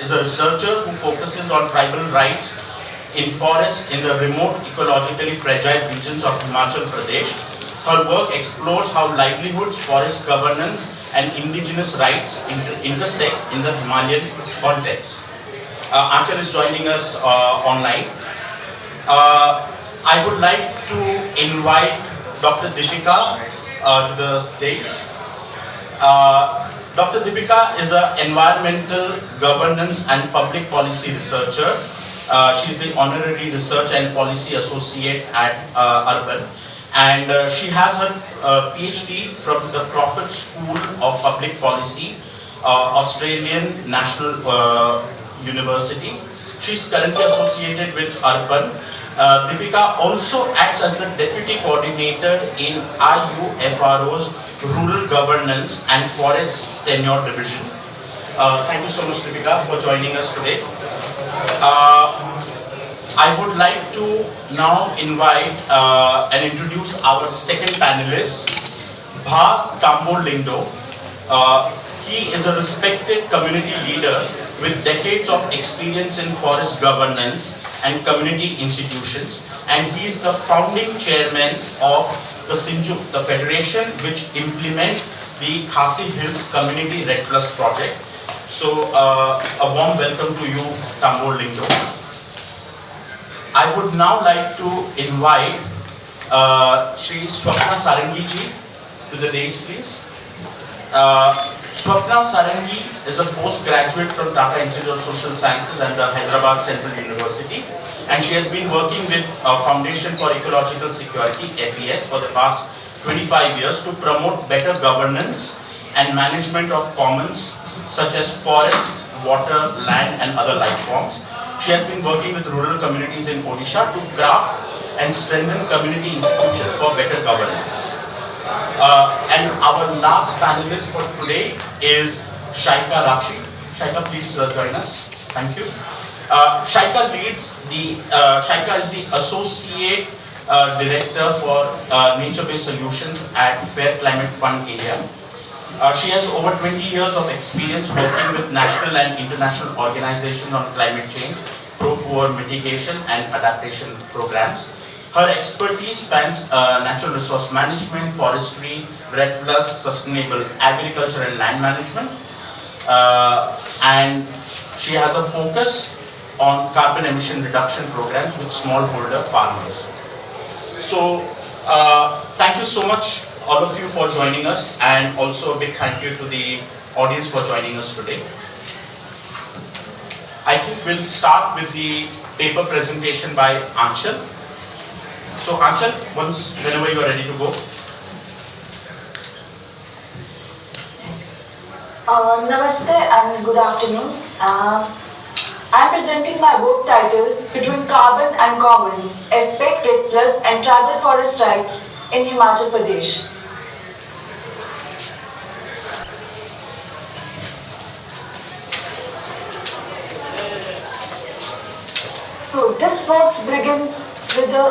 Is a researcher who focuses on tribal rights in forests in the remote ecologically fragile regions of Himachal Pradesh. Her work explores how livelihoods, forest governance and indigenous rights intersect in the Himalayan context. Aanchal is joining us online. I would like to invite Dr. Deepika to the dais. Dr. Deepika is an environmental governance and public policy researcher. She is the honorary research and policy associate at Urban, and she has her PhD from the Crawford School of Public Policy, Australian National University. She is currently associated with Urban. Deepika also acts as the deputy coordinator in IUFRO's Rural Governance and Forest Tenure Division. Thank you so much, Deepika, for joining us today. I would like to now invite and introduce our second panelist, Bha Tambo Lindo. He is a respected community leader with decades of experience in forest governance and community institutions, and he is the founding chairman of the Sinjuk, the federation which implement the Khasi Hills Community Red Plus project. So a warm welcome to you, Tambo Lindo. I would now like to invite Shri Swapna Sarangi ji to the dais, please. Swapna Sarangi is a postgraduate from Tata Institute of Social Sciences and the Hyderabad Central University, and she has been working with Foundation for Ecological Security (FES) for the past 25 years to promote better governance and management of commons such as forest, water, land, and other life forms. She has been working with rural communities in Odisha to craft and strengthen community institutions for better governance. And our last panelist for today is Shaika Rakshi. Shaika, please join us. Thank you. Shaika is the Associate Director for Nature-Based Solutions at Fair Climate Fund India. She has over 20 years of experience working with national and international organizations on climate change, poor mitigation and adaptation programs. Her expertise spans natural resource management, forestry, RED+, sustainable agriculture and land management, and she has a focus on carbon emission reduction programs with smallholder farmers. So, thank you so much, all of you, for joining us, and also a big thank you to the audience for joining us today. I think we'll start with the paper presentation by Aanchal. So Aanchal, whenever you are ready to go. Namaste and good afternoon. I am presenting my book titled Between Carbon and Commons, Effect, RED Plus and Tribal Forest Rights in Himachal Pradesh. So this work begins with the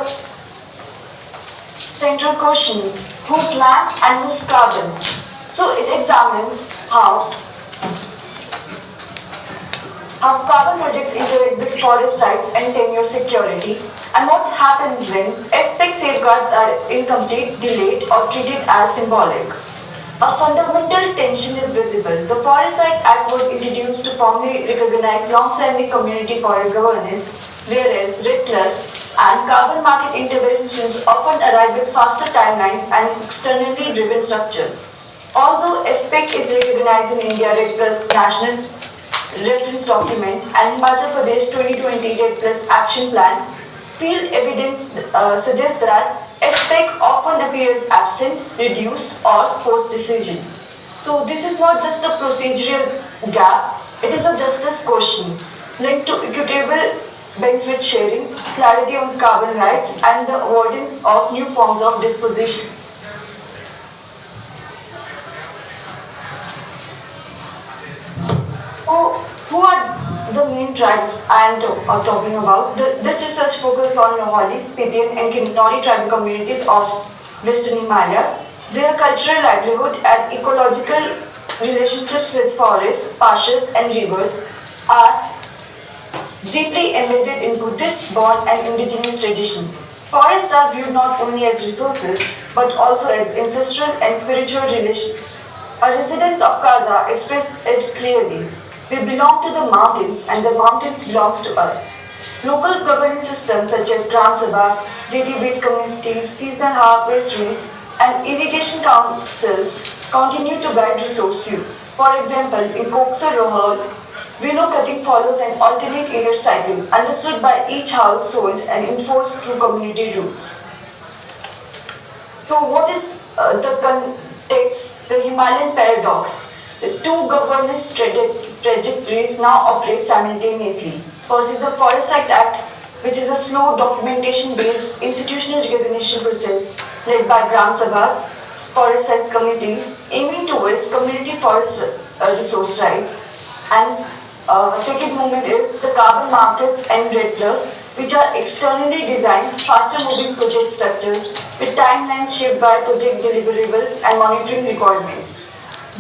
central question, whose land and whose carbon? So it examines how carbon projects interact with forest rights and tenure security, and what happens when FPEC safeguards are incomplete, delayed or treated as symbolic. A fundamental tension is visible. The Forest Rights Act was introduced to formally recognize long-standing community forest governance, whereas RED Plus and carbon market interventions often arrive with faster timelines and externally driven structures. Although FPEC is recognized in India RED Plus National Reference Document and Himachal Pradesh 2020 RED Plus Action Plan, field evidence suggests that FPEC often appears absent, reduced or post-decision. So this is not just a procedural gap, it is a justice question linked to equitable benefit sharing, clarity on carbon rights and the avoidance of new forms of disposition. Who are the main tribes I am talking about? This research focuses on Lohali, Spitian and Kinnaury tribal communities of Western Himalayas. Their cultural livelihood and ecological relationships with forests, pastures and rivers are deeply embedded into this born and indigenous tradition. Forests are viewed not only as resources but also as ancestral and spiritual relations. A resident of Kada expressed it clearly. We belong to the mountains and the mountains belongs to us. Local governance systems such as Gram Sabha, deity-based communities, seasonal harvesteries, and irrigation councils continue to guide resource use. For example, in Koksar Rohal, willow cutting follows an alternate year cycle understood by each household and enforced through community rules. So what is the context? The Himalayan paradox. The two governance trajectories now operate simultaneously. First is the Forest Act, which is a slow documentation-based institutional recognition process led by Gram Sabhas, forest site committees, aiming towards community forest resource rights. And second movement is the carbon markets and RED Plus, which are externally designed, faster-moving project structures with timelines shaped by project deliverables and monitoring requirements.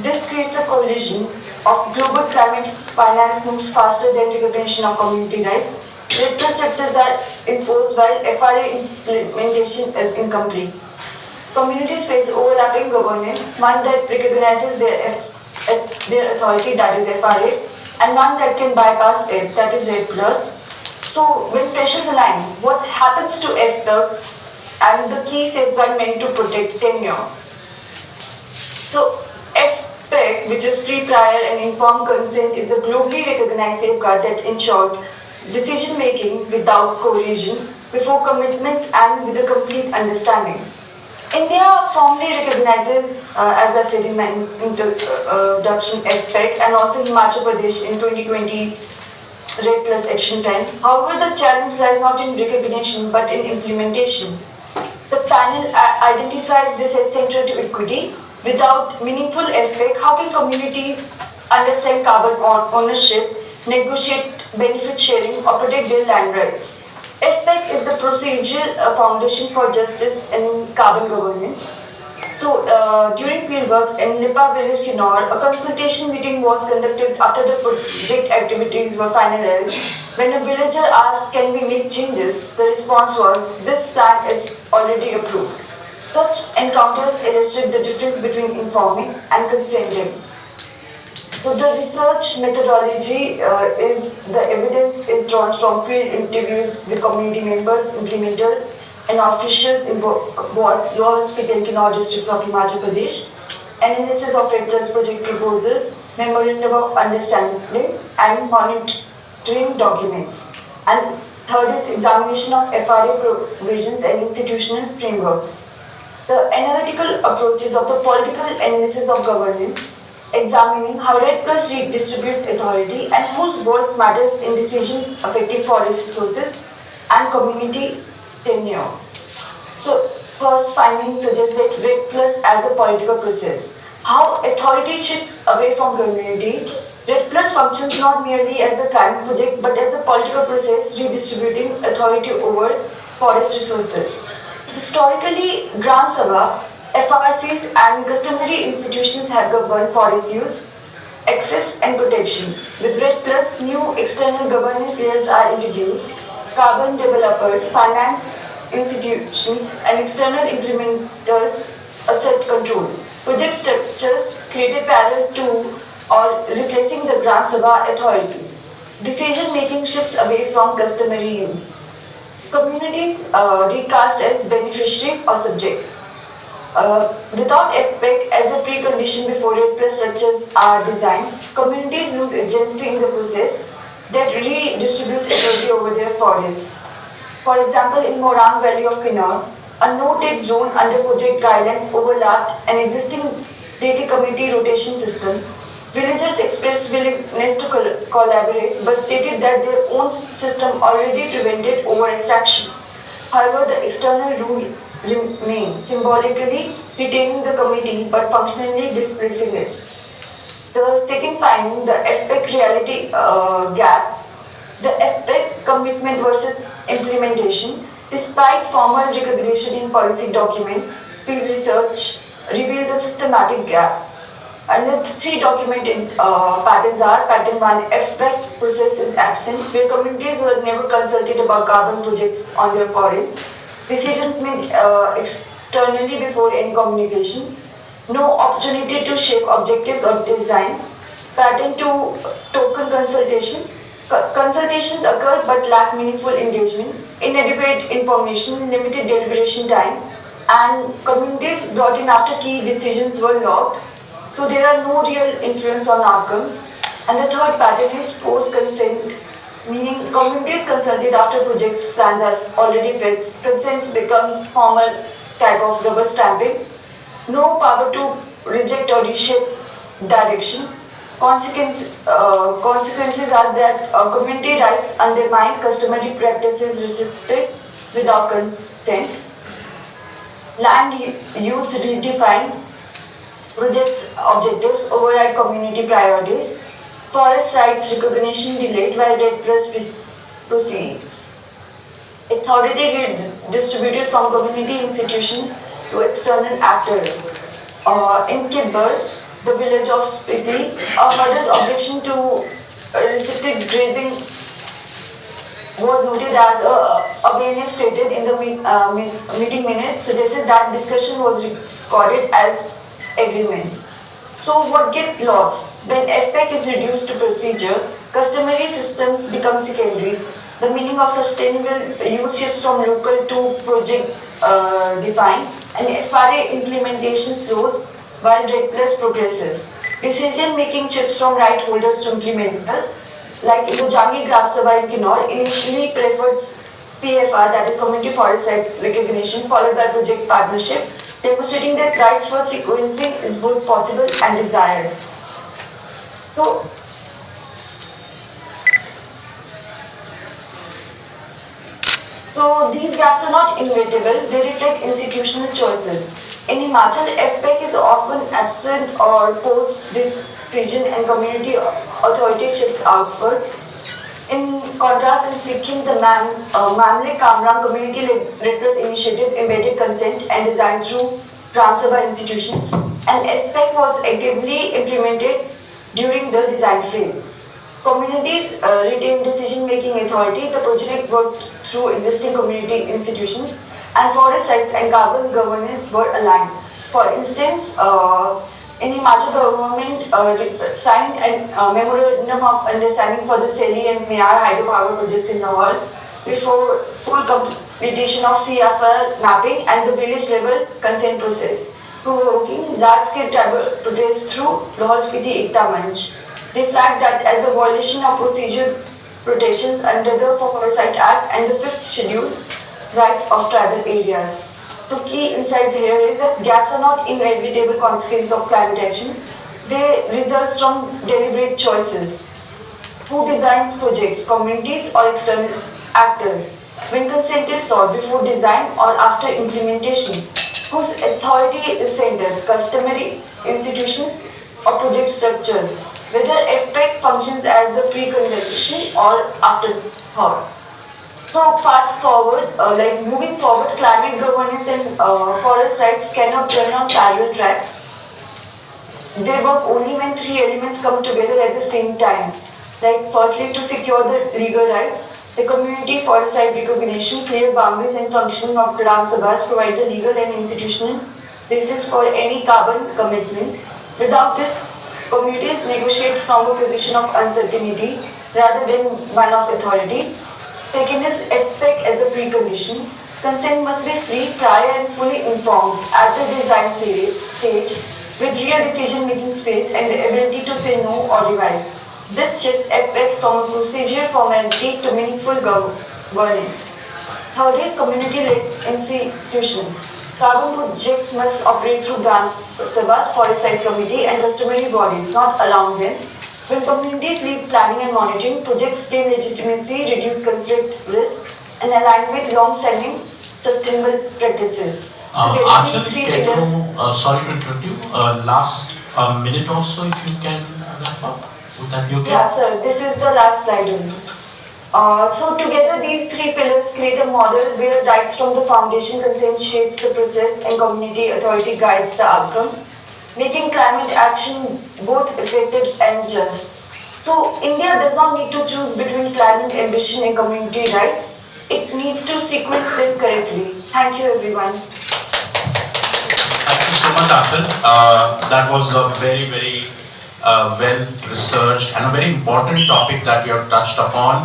This creates a collision of global climate finance moves faster than recognition of community rights. RED Plus structures are imposed while FRA implementation is incomplete. Communities face overlapping governance, one that recognizes their authority, that is FRA, and one that can bypass it, that is RED Plus. So when pressures align, what happens to FTUG and the key safeguard meant to protect tenure? So FPEC, which is free, prior and informed consent, is a globally recognized safeguard that ensures decision making without coercion, before commitments and with a complete understanding. India formally recognizes, as I said in my introduction, FPEC and also Himachal Pradesh in 2020 RED Plus Action Plan. However, the challenge lies not in recognition but in implementation. The panel identified this as central to equity. Without meaningful FPEC, how can communities understand carbon ownership, negotiate benefit sharing, or protect their land rights? FPEC is the procedural foundation for justice in carbon governance. So, during fieldwork in Nipa village, Kinnaur, a consultation meeting was conducted after the project activities were finalized. When a villager asked, "Can we make changes?" the response was, "This plan is already approved." Such encounters illustrate the difference between informing and consenting. So the research methodology is the evidence is drawn from field interviews with community members, implementers, and officials in both Lower Hospital and Kinnaur districts of Himachal Pradesh, analysis of RED Plus project proposals, memorandum of understanding, and monitoring documents. And third is examination of FRA provisions and institutional frameworks. The analytical approaches of the political analysis of governance, examining how RED Plus redistributes authority and whose voice matters in decisions affecting forest resources and community tenure. So, first finding suggests that RED Plus as a political process. How authority shifts away from community. RED Plus functions not merely as a climate project but as a political process redistributing authority over forest resources. Historically, Gram Sabha, FRCs and customary institutions have governed forest use, access and protection. With RED Plus, new external governance layers are introduced. Carbon developers, finance institutions and external implementers assert control. Project structures created parallel to or replacing the Gram Sabha authority. Decision making shifts away from customary use. Communities recast as beneficiaries or subjects. Without FPEC as a precondition before RED Plus structures are designed, communities lose agency in the process that redistributes authority over their forests. For example, in Morang Valley of Kinnaur, a no-take zone under project guidelines overlapped an existing deity committee rotation system. Villagers expressed willingness to collaborate but stated that their own system already prevented over-extraction. However, the external rule remained, symbolically retaining the committee but functionally displacing it. The second finding, the FPEC reality gap. The FPEC commitment versus implementation. Despite formal recognition in policy documents, field research reveals a systematic gap. And the three documented patterns are pattern 1, FBEC process is absent, where communities were never consulted about carbon projects on their forests. Decisions made externally before any communication. No opportunity to shape objectives or design. Pattern 2, token consultations. Consultations occur but lack meaningful engagement, inadequate information, limited deliberation time, and communities brought in after key decisions were logged, so there are no real influence on outcomes. And the third pattern is post-consent, meaning communities consulted after projects plans are already fixed. Consent becomes formal type of rubber stamping. No power to reject or reshape direction. Consequences are that community rights undermined, customary practices restricted without consent, land use redefined, project objectives override community priorities, forest rights recognition delayed while red plus proceeds. Authority distributed from community institution to external actors. In Kibber, the village of Spiti, a murder's objection to restricted grazing was noted as awareness stated in the meeting minutes, suggested that discussion was recorded as agreement. So what gets lost? When FPEC is reduced to procedure, customary systems become secondary. The meaning of sustainable use shifts from local to project defined, and FRA implementation slows while REG plus progresses. Decision making shifts from right holders to implementers, like in the Jangi Gram Sabha in Kinnaur, initially preferred CFR, that is Community Forest Right Recognition, followed by project partnership, demonstrating that rights for sequencing is both possible and desired. So, these gaps are not inevitable, they reflect institutional choices. In Himachal, FPEC is often absent or post-decision and community authority shifts outwards. In contrast, in Sikkim, the Mamle Kamrang Community Redress Initiative embedded consent and design through Gram Sabha institutions, and FPEC was actively implemented during the design phase. Communities retained decision-making authority. The project worked through existing community institutions, and forest rights and carbon governance were aligned. For instance, in Himachal, the government signed a memorandum of understanding for the Seli and Meyar hydropower projects in Lahore before full completion of CFR mapping and the village level consent process, provoking large-scale tribal protests through Lahore Spiti Ekta Manch. They flagged that as a violation of procedure protections under the Foresight Act and the 5th Schedule rights of tribal areas. So key insights here is that gaps are not inevitable consequences of climate action. They result from deliberate choices. Who designs projects, communities or external actors? When consent is sought before design or after implementation? Whose authority is centered, customary institutions or project structures? Whether FPEC functions as the precondition or afterthought. So path forward, like moving forward, climate governance and forest rights cannot run on parallel tracks. They work only when three elements come together at the same time. Like firstly, to secure the legal rights, the community forest right recognition, clear boundaries and functioning of Gram Sabhas provide the legal and institutional basis for any carbon commitment. Without this, communities negotiate from a position of uncertainty rather than one of authority. Second is FPEC as a precondition. Consent must be free, prior and fully informed at the design stage with real decision-making space and the ability to say no or revise. This shifts FPEC from a procedure formality to meaningful governance. Third is community-led institutions. Carbon projects must operate through Gram Sabhas, Forest Site Committee and customary bodies, not allowing them. When communities lead planning and monitoring, projects gain legitimacy, reduce conflict risk, and align with long-standing sustainable practices. Actually, can you, sorry to interrupt you, last minute or so if you can wrap up? Would that be okay? Yeah, sir. This is the last slide only. So together these three pillars create a model where rights from the foundation consent shapes the process and community authority guides the outcome. making climate action both effective and just. So India does not need to choose between climate ambition and community rights. It needs to sequence them correctly. Thank you everyone. Thank you so much, Achal. That was a very, very well researched and a very important topic that you have touched upon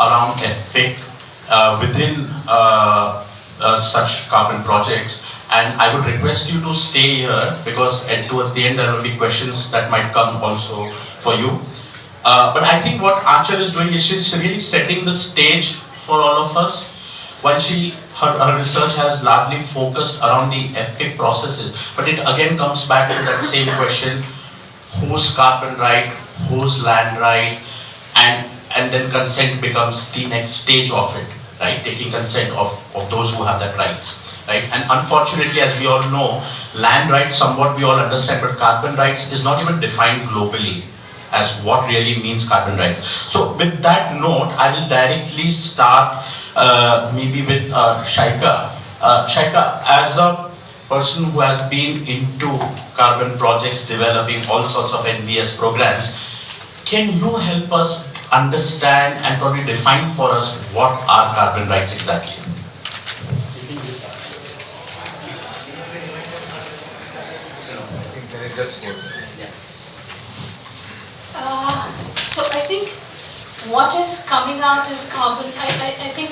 around FPIC within such carbon projects. And I would request you to stay here because towards the end there will be questions that might come also for you. But I think what Achal is doing is she's really setting the stage for all of us. While her research has largely focused around the FPIC processes, but it again comes back to that same question: whose carbon right, whose land right, and then consent becomes the next stage of it, right? Taking consent of those who have that rights, right? And unfortunately, as we all know, land rights somewhat we all understand, but carbon rights is not even defined globally as what really means carbon rights. So with that note, I will directly start maybe with Shaika. Shaika, as a person who has been into carbon projects, developing all sorts of NBS programs, can you help us understand and probably define for us what are carbon rights exactly? I think there is just one. So I think what is coming out is carbon. I think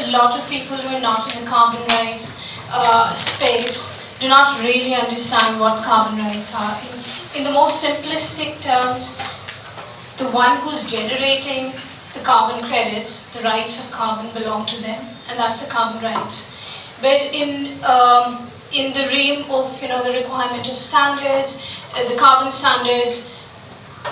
a lot of people who are not in the carbon rights space do not really understand what carbon rights are. In the most simplistic terms, the one who's generating the carbon credits, the rights of carbon belong to them, and that's the carbon rights. But in the realm of the requirement of standards, the carbon standards,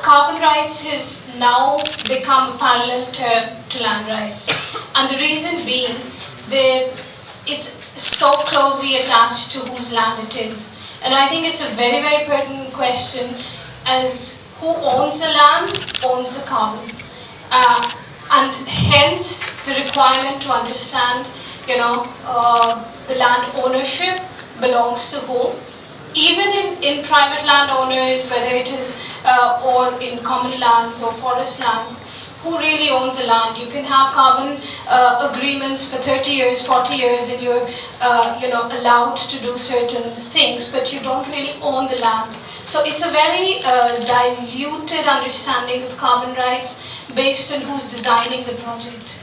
carbon rights has now become a parallel to land rights, and the reason being that it's so closely attached to whose land it is. And I think it's a very, very pertinent question as who owns the land owns the carbon, and hence the requirement to understand the land ownership belongs to whom. Even in private landowners, whether it is or in common lands or forest lands, who really owns the land? You can have carbon agreements for 30 years, 40 years, and you're allowed to do certain things, but you don't really own the land. So it's a very diluted understanding of carbon rights based on who's designing the project.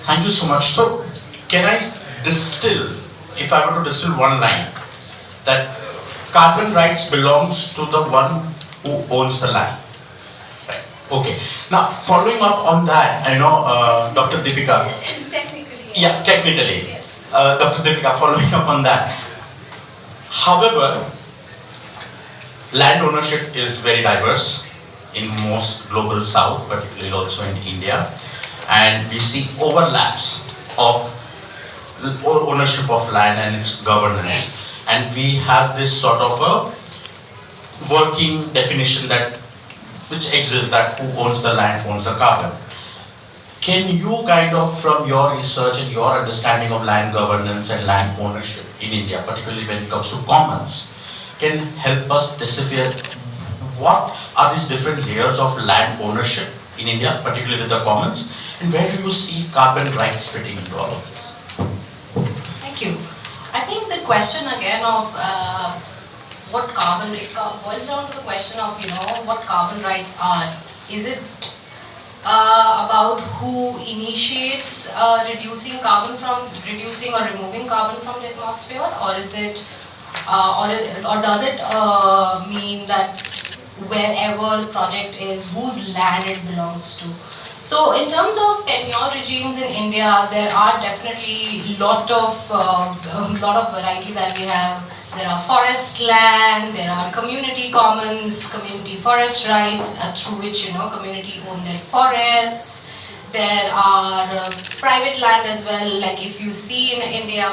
Thank you so much. So can I distill, if I were to distill one line, that carbon rights belongs to the one who owns the land. Right. Okay. Now, following up on that, I know Dr. Deepika. Technically. Yeah, technically. Yes. Dr. Deepika, following up on that. However, land ownership is very diverse in most global south, particularly also in India, and we see overlaps of ownership of land and its governance, and we have this sort of a working definition which exists, that who owns the land owns the carbon. Can you kind of, from your research and your understanding of land governance and land ownership in India, particularly when it comes to commons, can help us decipher what are these different layers of land ownership in India, particularly with the commons, and where do you see carbon rights fitting into all of this? Thank you. I think the question again of what carbon, it boils down to the question of what carbon rights are. Is it about who initiates reducing or removing carbon from the atmosphere, or is it or does it mean that wherever the project is, whose land it belongs to? So in terms of tenure regimes in India, there are definitely lot of variety that we have. There are forest land, there are community commons, community forest rights through which community own their forests. There are private land as well. Like if you see in India,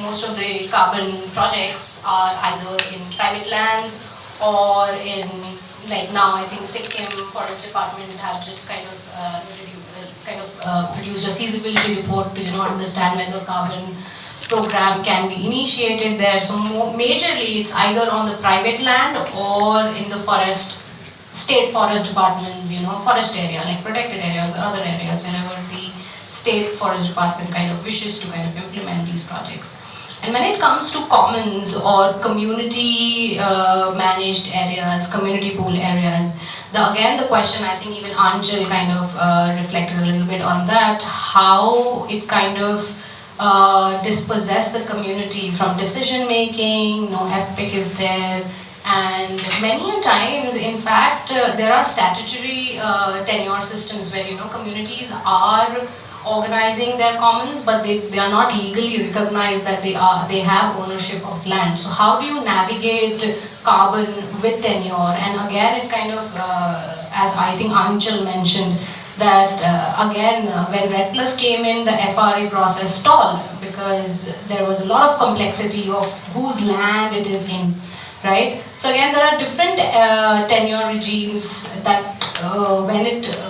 most of the carbon projects are either in private lands or in, like now I think Sikkim Forest Department have just kind of produced a feasibility report to understand whether carbon program can be initiated there. So majorly it's either on the private land or in the forest, state forest departments, forest area, like protected areas or other areas, wherever the state forest department kind of wishes to kind of implement these projects. And when it comes to commons or community managed areas, community pool areas, again the question, I think even Anjal kind of reflected a little bit on that, how it kind of dispossess the community from decision making, no FPIC is there, and many a times, in fact, there are statutory tenure systems where communities are organizing their commons, but they are not legally recognized that they have ownership of land. So how do you navigate carbon with tenure? And again, it kind of, as I think Anchal mentioned, that again, when RED Plus came in, the FRA process stalled because there was a lot of complexity of whose land it is in, right? So again, there are different tenure regimes that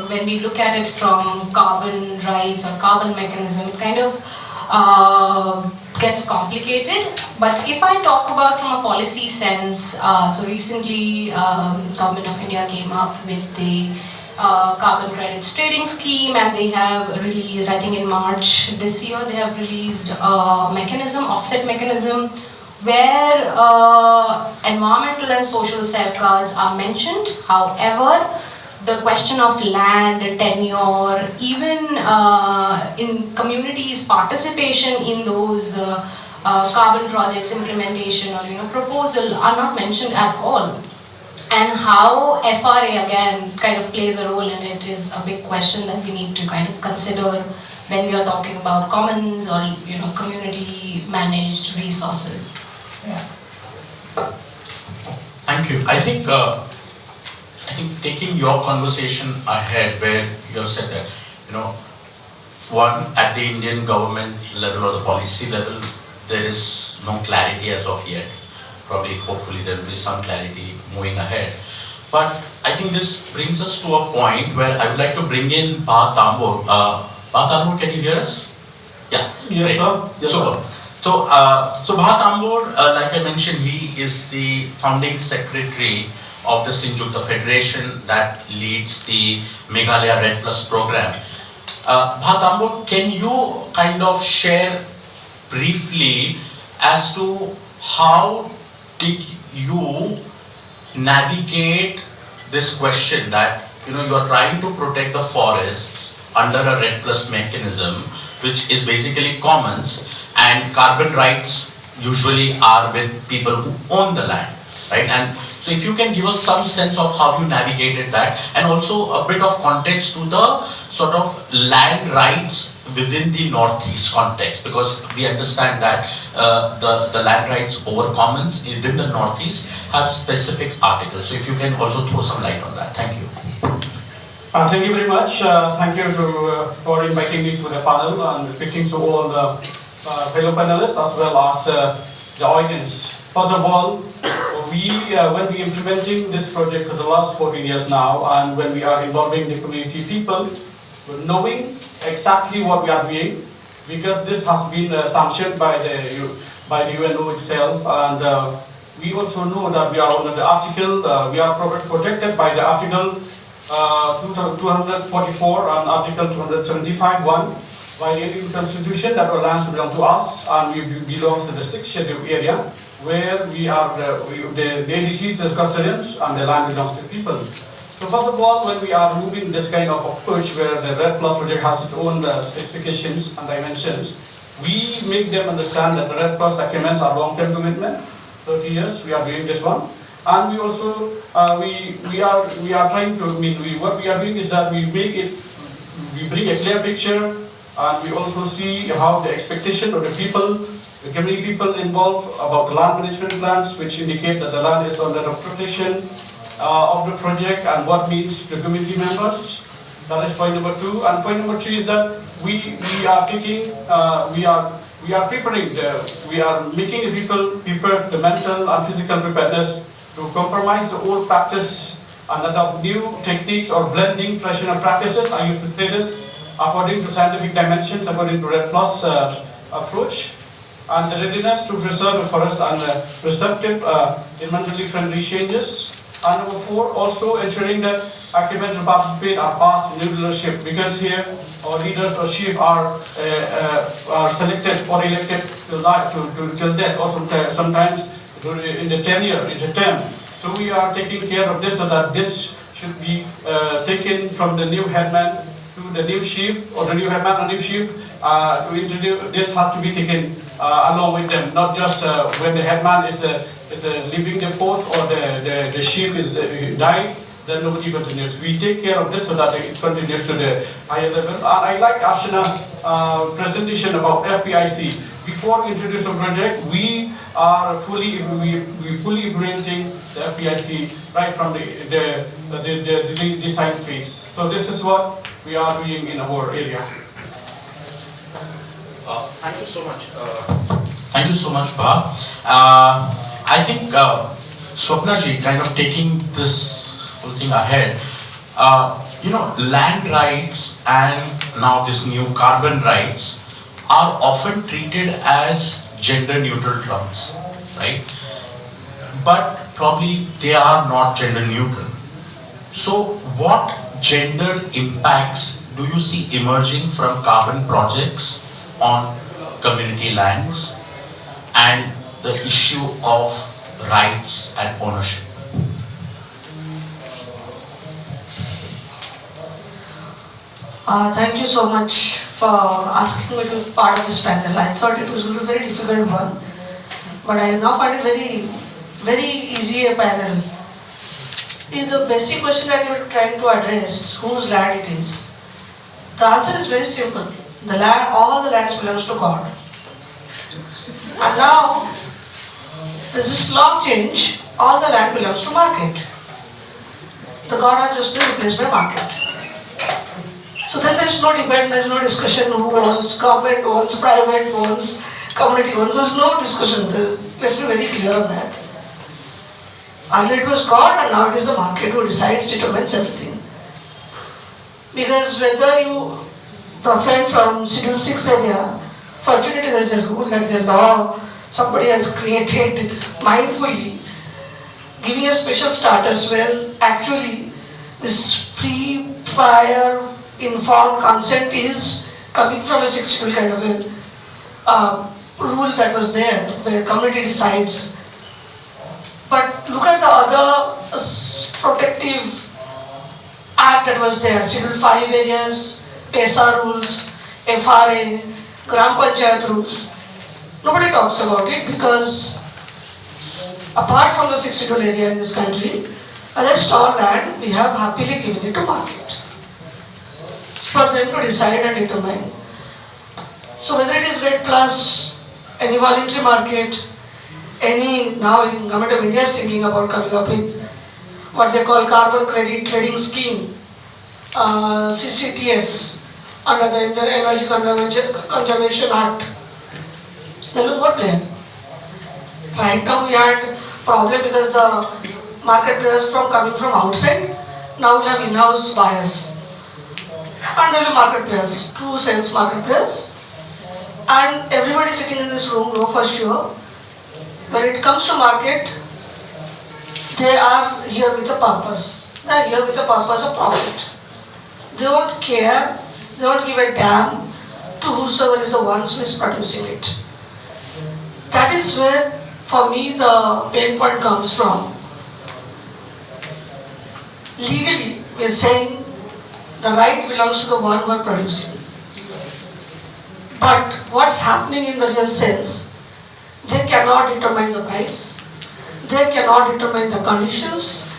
when we look at it from carbon rights or carbon mechanism, it kind of gets complicated. But if I talk about from a policy sense, so recently Government of India came up with the carbon credits trading scheme, and they have released, I think in March this year, they have released a mechanism, offset mechanism, where environmental and social safeguards are mentioned. However, the question of land, tenure, even in communities' participation in those carbon projects implementation or proposal are not mentioned at all. And how FRA again kind of plays a role in it is a big question that we need to kind of consider when we are talking about commons or community managed resources. Yeah. Thank you. I think taking your conversation ahead, where you said that one, at the Indian government level or the policy level, there is no clarity as of yet. Probably, hopefully, there will be some clarity moving ahead. But I think this brings us to a point where I would like to bring in Pa Tambor. Pa Tambor, can you hear us? Yeah. Yes, great. sir. Yes, super. So, Bha Tambor, like I mentioned, he is the founding secretary of the Sinjuk, the federation that leads the Meghalaya RED Plus program. Bha Tambor, can you kind of share briefly as to how did you navigate this question that you are trying to protect the forests under a RED Plus mechanism, which is basically commons, and carbon rights usually are with people who own the land, right? And so if you can give us some sense of how you navigated that, and also a bit of context to the sort of land rights within the Northeast context, because we understand that the land rights over commons within the Northeast have specific articles. So if you can also throw some light on that. Thank you. Thank you very much. Thank you for inviting me to the panel and speaking to all the fellow panelists as well as the audience. First of all, when we implementing this project for the last 14 years now, and when we are involving the community people, knowing exactly what we are doing, because this has been sanctioned by the UNO itself, and we also know that we are under the article, we are protected by the article 244 and article 275(1) by the Indian Constitution, that our lands belong to us, and we belong to the 6th scheduled area, where we are the ADCs as custodians, and the land belongs to people. So first of all, when we are moving this kind of approach where the RED Plus project has its own specifications and dimensions, we make them understand that the RED Plus agreements are long-term commitment, 30 years, we are doing this one. And we also, we are trying to, what we are doing is that we bring a clear picture, and we also see how the expectation of the people, the community people involved about the land management plans, which indicate that the land is under the protection of the project and what means the community members. That is point number 2. And point number 3 is that we are preparing, we are making the people prepare the mental and physical preparedness to compromise the old practice and adopt new techniques or blending traditional practices. I used to say this according to scientific dimensions, according to RED Plus approach. and the readiness to preserve forests and receptive, environmentally friendly changes. And number 4, also ensuring that activists who participate are past new leadership, because here our leaders or chief are selected or elected to life, till death, or sometimes in the tenure, in the term. So we are taking care of this, so that this should be taken from the new headman to the new chief, or the new headman or new chief, to introduce. This has to be taken along with them, not just when the headman is leaving the post, or the chief is died, then nobody continues. We take care of this so that it continues to the higher level. I like Ashana's presentation about FPIC. Before we introduce a project, we are fully implementing the FPIC right from the design phase. So this is what we are doing in our area. Thank you so much. Thank you so much, Bha. I think Swapnaji, kind of taking this whole thing ahead, land rights and now this new carbon rights are often treated as gender neutral terms, right? But probably they are not gender neutral. So what gender impacts do you see emerging from carbon projects on community lands and the issue of rights and ownership? Thank you so much for asking me to be part of this panel. I thought it was going to be a very difficult one, but I now find it very, very easy a panel. Is the basic question that you are trying to address, whose land it is? The answer is very simple. The land, all the lands belongs to God. And now, there's this law change, all the land belongs to market. The God has just been replaced by market. So then there's no debate, there's no discussion who owns, government owns, private owns, community owns, there's no discussion. Let's be very clear on that. Earlier it was God and now it is the market who decides, determines everything. Because whether the friend from Schedule 6 area, fortunately there is a rule, that is a law somebody has created mindfully, giving a special status where actually this prior informed consent is coming from a 6th schedule kind of a rule that was there, where community decides. But look at the other protective act that was there, Schedule 5 areas, PESA rules, FRA, Gram Panchayat rules. Nobody talks about it because apart from the 6th schedule area in this country, the rest all land we have happily given it to market for them to decide and determine. So whether it is RED plus, any voluntary market, any, now in Government of India is thinking about coming up with what they call carbon credit trading scheme, CCTS, under the Energy Conservation Act. There will be more player. Right now we had problem because the market players coming from outside, now we have in-house buyers. And there will be market players, true sense market players. And everybody sitting in this room know for sure, when it comes to market, they are here with a purpose. They are here with a purpose of profit. They won't care, they won't give a damn to whosoever is the ones who is producing it. That is where, for me, the pain point comes from. Legally, we are saying the right belongs to the one who are producing. But what's happening in the real sense, they cannot determine the price, they cannot determine the conditions,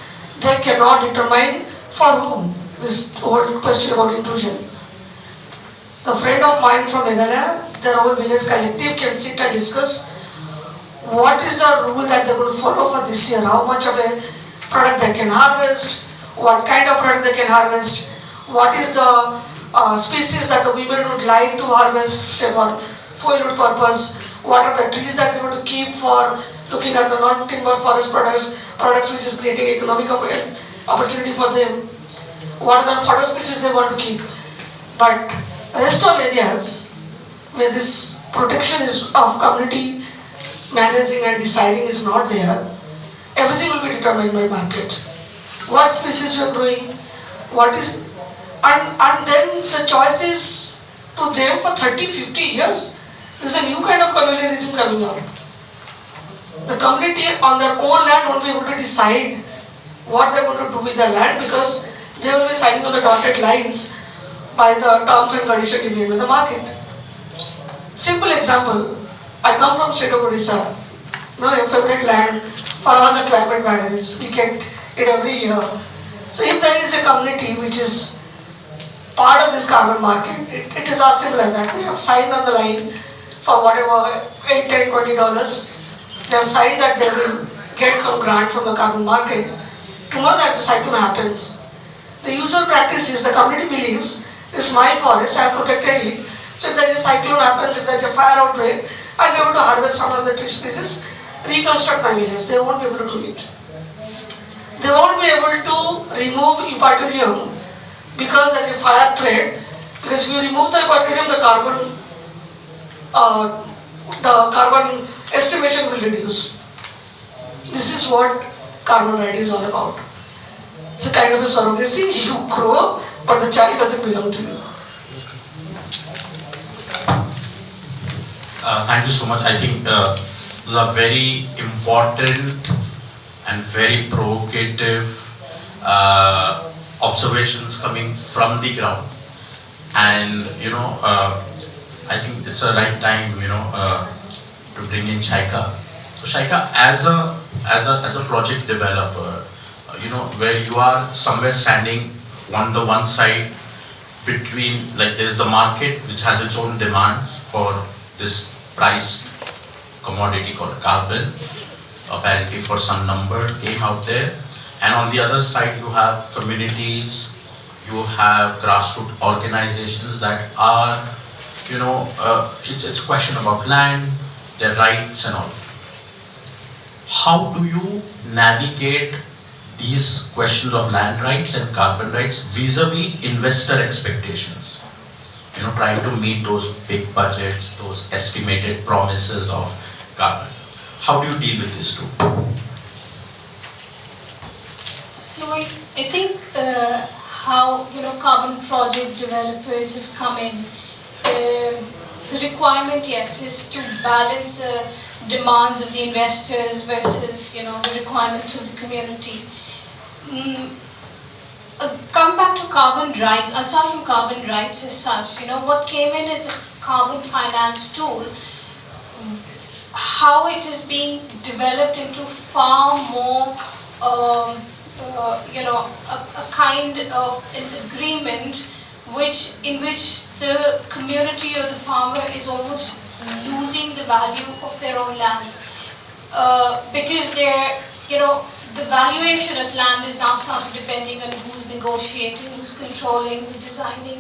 they cannot determine for whom. This whole question about inclusion. The friend of mine from Meghalaya, their whole village collective can sit and discuss what is the rule that they will follow for this year, how much of a product they can harvest, what kind of product they can harvest, what is the species that the women would like to harvest, say for fuel purpose, what are the trees that they want to keep for looking at the non-timber forest products which is creating economic opportunity for them, what are the forest species they want to keep. But rest of areas where this protection of community managing and deciding is not there, everything will be determined by market. What species you are growing, what is, and then the choice is to them for 30, 50 years. There's a new kind of colonialism coming up. The community on their own land won't be able to decide what they're going to do with their land because they will be signing on the dotted lines by the terms and conditions given by the market. Simple example, I come from state of Odisha, your favorite land for all the climate variables. We get it every year. So if there is a community which is part of this carbon market, it is as simple as that. They have signed on the line for whatever, $8, $10, $20. They have signed that they will get some grant from the carbon market. Tomorrow that the cyclone happens. The usual practice is the community believes, this is my forest, I have protected it. So if there is a cyclone happens, if there is a fire outbreak, I'll be able to harvest some of the tree species, reconstruct my village. They won't be able to do it. They won't be able to remove eupatoриum because there is a fire threat. Because if you remove the eupatoриum, the carbon estimation will reduce. This is what carbon right is all about. It's a kind of a surrogacy. You grow, but the child doesn't belong to you. Thank you so much. I think those are very important and very provocative observations coming from the ground. And I think it's the right time to bring in Shaika. So Shaika, as a project developer, where you are somewhere standing on the one side between, like, there is the market which has its own demands for this priced commodity called carbon, apparently for some number came out there, and on the other side you have communities, you have grassroots organizations that are, it's a question about land, their rights and all. How do you navigate these questions of land rights and carbon rights vis-a-vis investor expectations? Trying to meet those big budgets, those estimated promises of carbon. How do you deal with this too? So I think how carbon project developers have come in. The requirement, yes, is to balance the demands of the investors versus the requirements of the community. Come back to carbon rights. I'll start from carbon rights as such. What came in is a carbon finance tool. How it is being developed into far more, a kind of an agreement in which the community or the farmer is almost losing the value of their own land because the valuation of land is now started depending on who's negotiating, who's controlling, who's designing,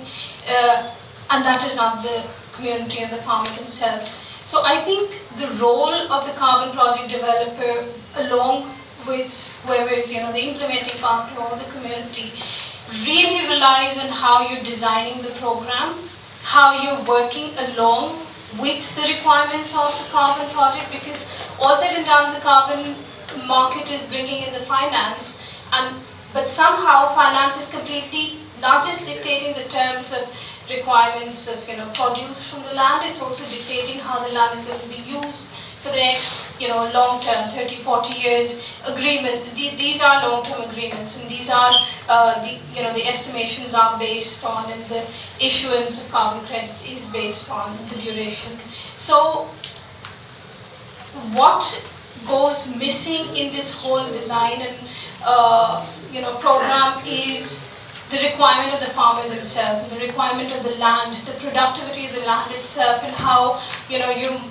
and that is not the community and the farmer themselves. So I think the role of the carbon project developer, along with whoever is the implementing partner or the community, really relies on how you're designing the program, how you're working along with the requirements of the carbon project, because all said and done, the carbon market is bringing in the finance, but somehow finance is completely not just dictating the terms of requirements of produce from the land, it's also dictating how the land is going to be used for the next long term, 30, 40 years agreement. These are long-term agreements, and these are the estimations are based on, and the issuance of carbon credits is based on the duration. So what goes missing in this whole design and program is the requirement of the farmer themselves, the requirement of the land, the productivity of the land itself, and how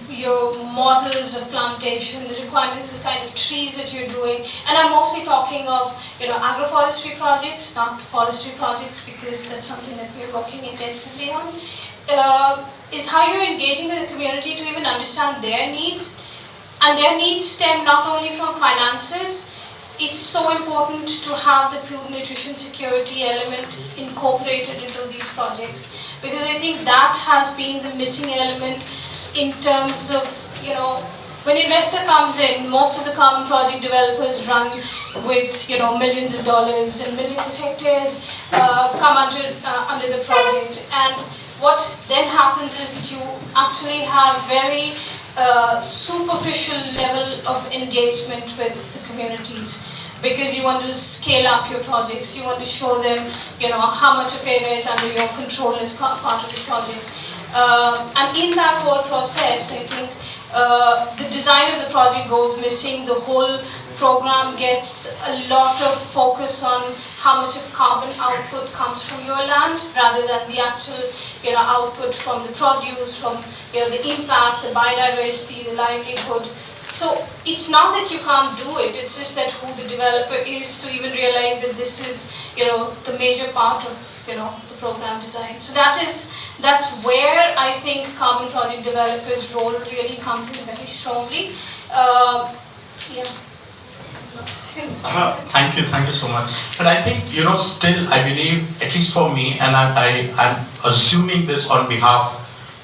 your models of plantation, the requirement of the kind of trees that you're doing. And I'm mostly talking of agroforestry projects, not forestry projects, because that's something that we're working intensively on. Is how you're engaging with the community to even understand their needs. And their needs stem not only from finances. It's so important to have the food nutrition security element incorporated into these projects, because I think that has been the missing element in terms of, when investor comes in, most of the carbon project developers run with, millions of dollars and millions of hectares come under the project. And what then happens is that you actually have very superficial level of engagement with the communities, because you want to scale up your projects, you want to show them, how much of area is under your control as part of the project. And in that whole process, I think the design of the project goes missing. The whole program gets a lot of focus on how much of carbon output comes from your land, rather than the actual, output from the produce, from, the impact, the biodiversity, the livelihood. So it's not that you can't do it, it's just that who the developer is to even realize that this is, the major part of, the program design. So that's where I think carbon project developers' role really comes in very strongly. Yeah. Thank you so much. But I think, still, I believe, at least for me, and I'm assuming this on behalf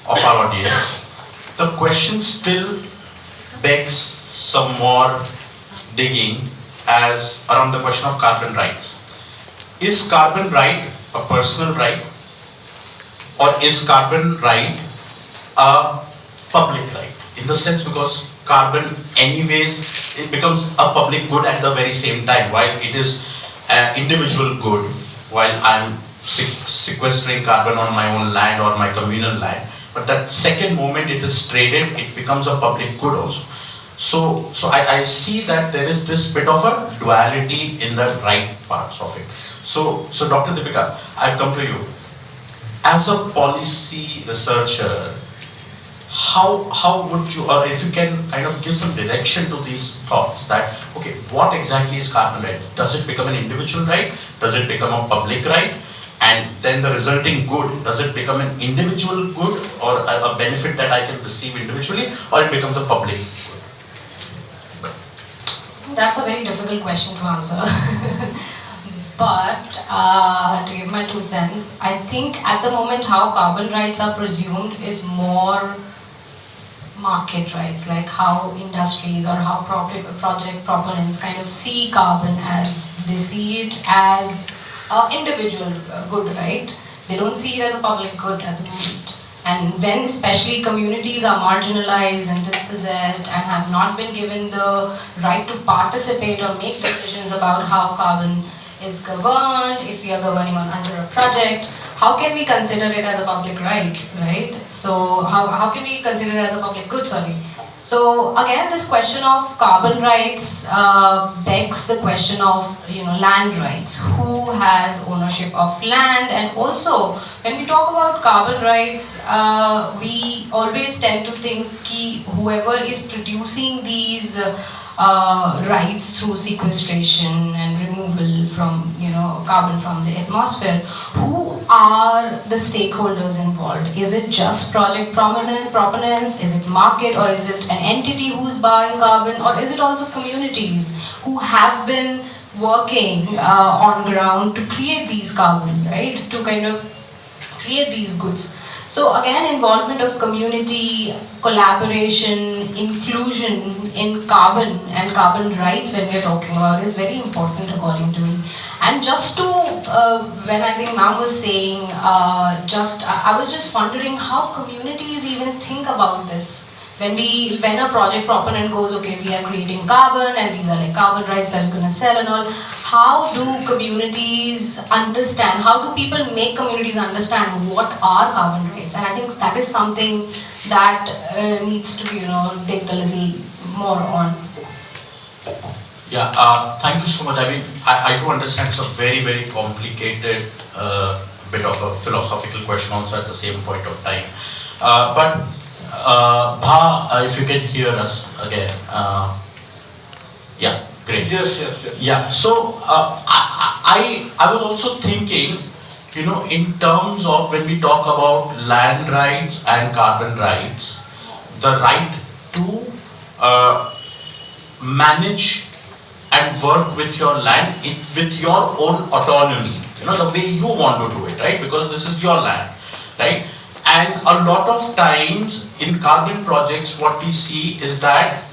of our audience, the question still begs some more digging as around the question of carbon rights. Is carbon right a personal right, or is carbon right a public right? In the sense, because carbon anyways, it becomes a public good at the very same time. While it is an individual good, while I'm sequestering carbon on my own land or my communal land, but that second moment it is traded, it becomes a public good also. So I see that there is this bit of a duality in the right parts of it. So Dr. Deepika, I've come to you. As a policy researcher, how would you, or if you can kind of give some direction to these thoughts that, okay, what exactly is carbon right? Does it become an individual right? Does it become a public right? And then the resulting good, does it become an individual good or a benefit that I can receive individually, or it becomes a public good? That's a very difficult question to answer. But to give my 2 cents, I think at the moment how carbon rights are presumed is more market rights, like how industries or how project proponents kind of see carbon as, they see it as an individual good, right? They don't see it as a public good at the moment. And when especially communities are marginalized and dispossessed and have not been given the right to participate or make decisions about how carbon is governed, if we are governing under a project, how can we consider it as a public right, right? So how can we consider it as a public good, sorry? So again, this question of carbon rights begs the question of, land rights. Who has ownership of land? And also, when we talk about carbon rights, we always tend to think that whoever is producing these rights through sequestration and removal from, carbon from the atmosphere, who are the stakeholders involved? Is it just project proponents? Is it market, or is it an entity who's buying carbon, or is it also communities who have been working on ground to create these carbons, right? To kind of create these goods. So again, involvement of community, collaboration, inclusion in carbon and carbon rights when we're talking about is very important according to me. And just to, when I think ma'am was saying, I was just wondering how communities even think about this. When a project proponent goes, okay, we are creating carbon and these are like carbon rights that we're going to sell and all, how do communities understand, how do people make communities understand what are carbon rights? And I think that is something that needs to be, take a little more on. Yeah, thank you so much. I mean, I do understand it's a very, very complicated bit of a philosophical question also at the same point of time. But Bha, if you can hear us again. Yeah, great. Yes. Yeah, so I was also thinking, in terms of when we talk about land rights and carbon rights, the right to manage and work with your land with your own autonomy, the way you want to do it, right? Because this is your land, right? And a lot of times in carbon projects, what we see is that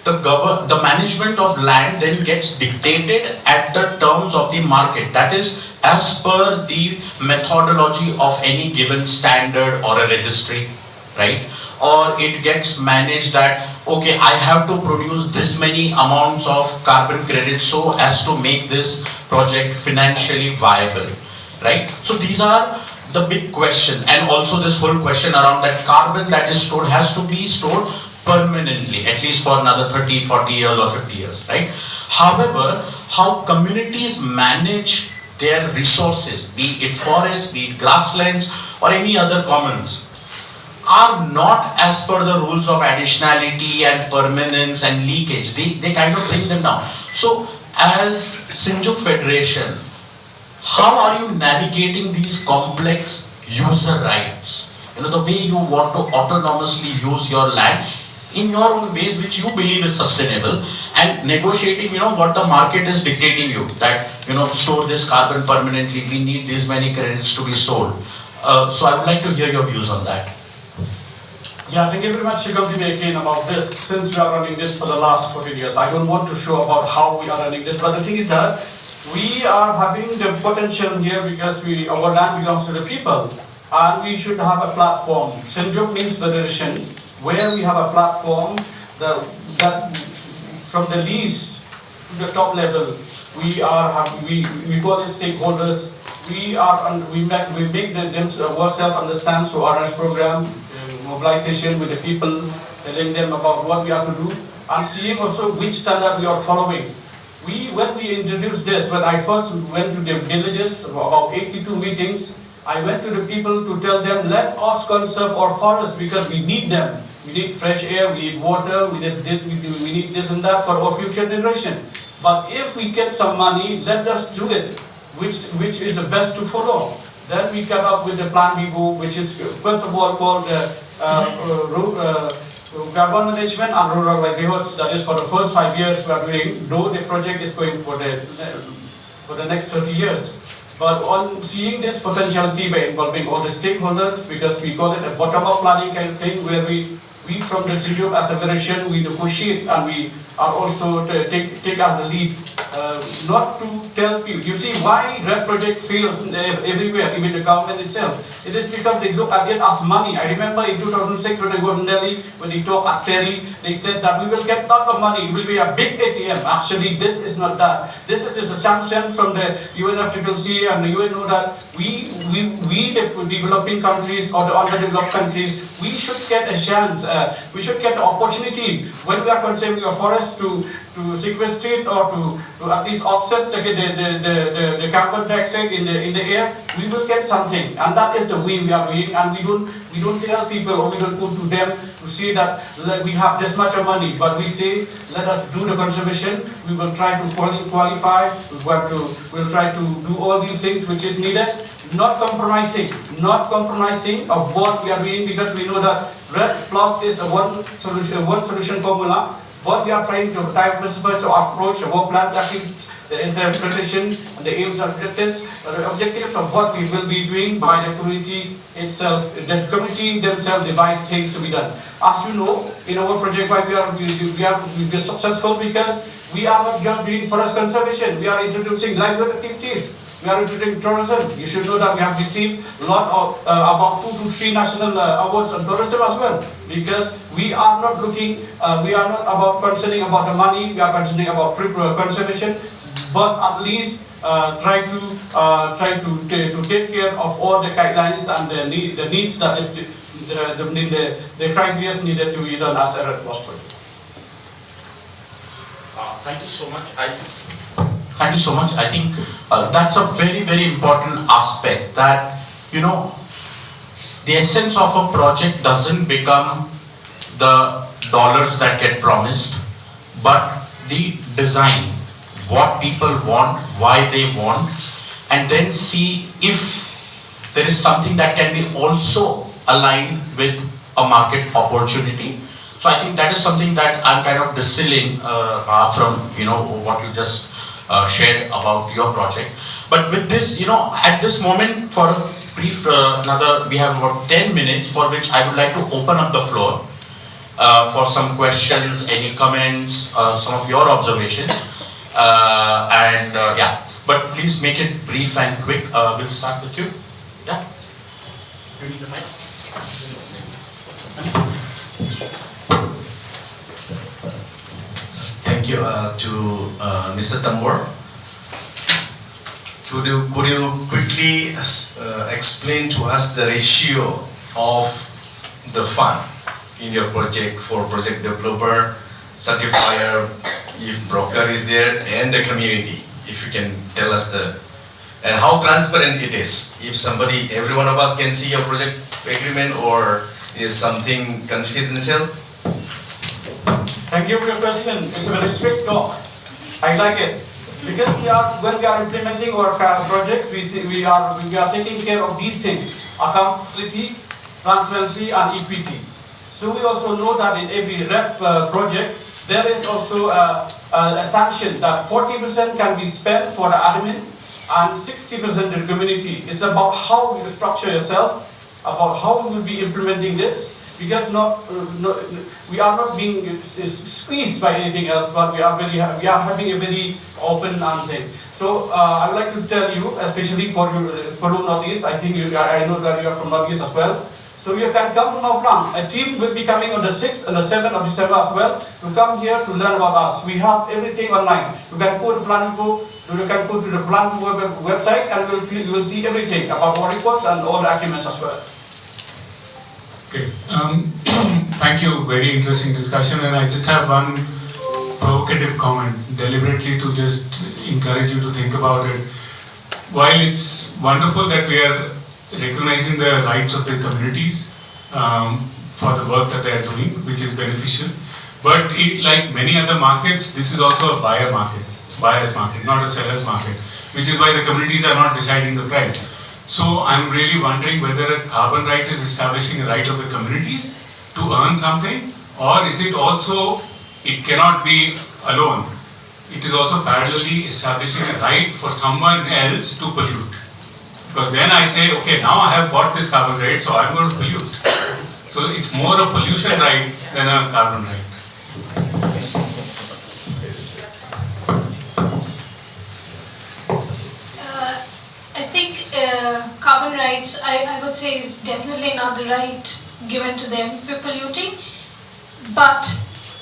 the management of land then gets dictated at the terms of the market. That is, as per the methodology of any given standard or a registry, right? Or it gets managed that, okay, I have to produce this many amounts of carbon credits so as to make this project financially viable, right? So these are the big question, and also this whole question around that carbon that is stored has to be stored permanently, at least for another 30, 40 years or 50 years, right? However, how communities manage their resources, be it forest, be it grasslands or any other commons, are not as per the rules of additionality and permanence and leakage. They kind of bring them down. So as Sinjuk Federation, how are you navigating these complex user rights? You know, the way you want to autonomously use your land in your own ways which you believe is sustainable, and negotiating, you know, what the market is dictating you, that, you know, store this carbon permanently, we need these many credits to be sold. So I would like to hear your views on that. Yeah, thank you very much, Shigamji, again about this. Since we are running this for the last 14 years, I don't want to show about how we are running this, but the thing is that we are having the potential here because our land belongs to the people, and we should have a platform. Sinjuk means federation, where we have a platform that from the least to the top level, we call it stakeholders. We make them ourselves understand. So RS program, mobilization with the people, telling them about what we have to do, and seeing also which standard we are following. When we introduced this, when I first went to the villages, about 82 meetings, I went to the people to tell them, let us conserve our forests because we need them. We need fresh air, we need water, we need this and that for our future generation. But if we get some money, let us do it, which is the best to follow. Then we come up with the Plan Vivo, which is first of all called carbon management and rural livelihoods. That is for the first 5 years we are doing, though the project is going for the next 30 years. But on seeing this potentiality by involving all the stakeholders, because we call it a bottom-up planning kind of thing, where we from the Sinjuk as a federation, we negotiate and we are also take as the lead, not to tell people. You see why red project fails everywhere, even the government itself. It is because they look at it as money. I remember in 2006 when I was in Delhi, when they talked at Terry, they said that we will get lot of money, it will be a big ATM. Actually, this is not that. This is the sanction from the UNFCCC, and the UN know that we the developing countries or the underdeveloped countries, we should get a chance, we should get the opportunity when we are conserving our forests to sequestrate or to at least offset the carbon dioxide in the air. We will get something, and that is the way we are doing. And we don't tell people, or we don't put to them to say that we have this much of money, but we say let us do the conservation. We will try to qualify. We'll try to do all these things which is needed. Not compromising of what we are doing, because we know that RED plus is the one solution formula. What we are trying to diversify to approach our plans, the interpretation and the aims and objectives, the objectives of what we will be doing by the community itself. The community themselves devise things to be done. As you know, in our project, why we are successful, because we are not just doing forest conservation. We are introducing livelihood activities. We are introducing tourism. You should know that we have received a lot of about 2 to 3 national awards on tourism as well. Because we are not looking, we are not about concerning about the money. We are concerning about conservation, but at least try to take care of all the guidelines and the needs that is the criteria needed to be done as a RED Plus project. Thank you so much. Thank you so much. I think that's a very, very important aspect, that, you know, the essence of a project doesn't become the dollars that get promised, but the design, what people want, why they want, and then see if there is something that can be also aligned with a market opportunity. So I think that is something that I'm kind of distilling from, you know, what you just shared about your project. But with this, you know, at this moment, for a brief, we have about 10 minutes for which I would like to open up the floor for some questions, any comments, some of your observations. Yeah, but please make it brief and quick. We'll start with you. Yeah. You need the mic? Thank you to Mr. Tambor. Could you quickly explain to us the ratio of the fund in your project for project developer, certifier, if broker is there, and the community? If you can tell us and how transparent it is. If every one of us can see your project agreement, or is something confidential? Thank you for your question. It's a very strict talk. I like it. Because when we are implementing our projects, we are taking care of these things: accountability, transparency, and equity. So we also know that in every rep project, there is also a sanction that 40% can be spent for the admin and 60% the community. It's about how you structure yourself, about how we will be implementing this. Because we are not being squeezed by anything else, but we are having a very open thing. So I would like to tell you, especially for Northeast, I know that you are from Northeast as well. So you can come to Northland. A team will be coming on the 6th and the 7th of December as well to come here to learn about us. We have everything online. You can go to Planco, you can go to the Planco website, and you will see everything about our reports and all the documents as well. Okay, thank you, very interesting discussion, and I just have one provocative comment deliberately to just encourage you to think about it. While it's wonderful that we are recognizing the rights of the communities for the work that they are doing, which is beneficial, but like many other markets, this is also a buyer's market, not a seller's market, which is why the communities are not deciding the price. So I'm really wondering whether a carbon right is establishing a right of the communities to earn something, or is it also, it cannot be alone. It is also parallelly establishing a right for someone else to pollute. Because then I say, okay, now I have bought this carbon right, so I'm going to pollute. So it's more a pollution right than a carbon right. I think carbon rights, I would say, is definitely not the right given to them for polluting. But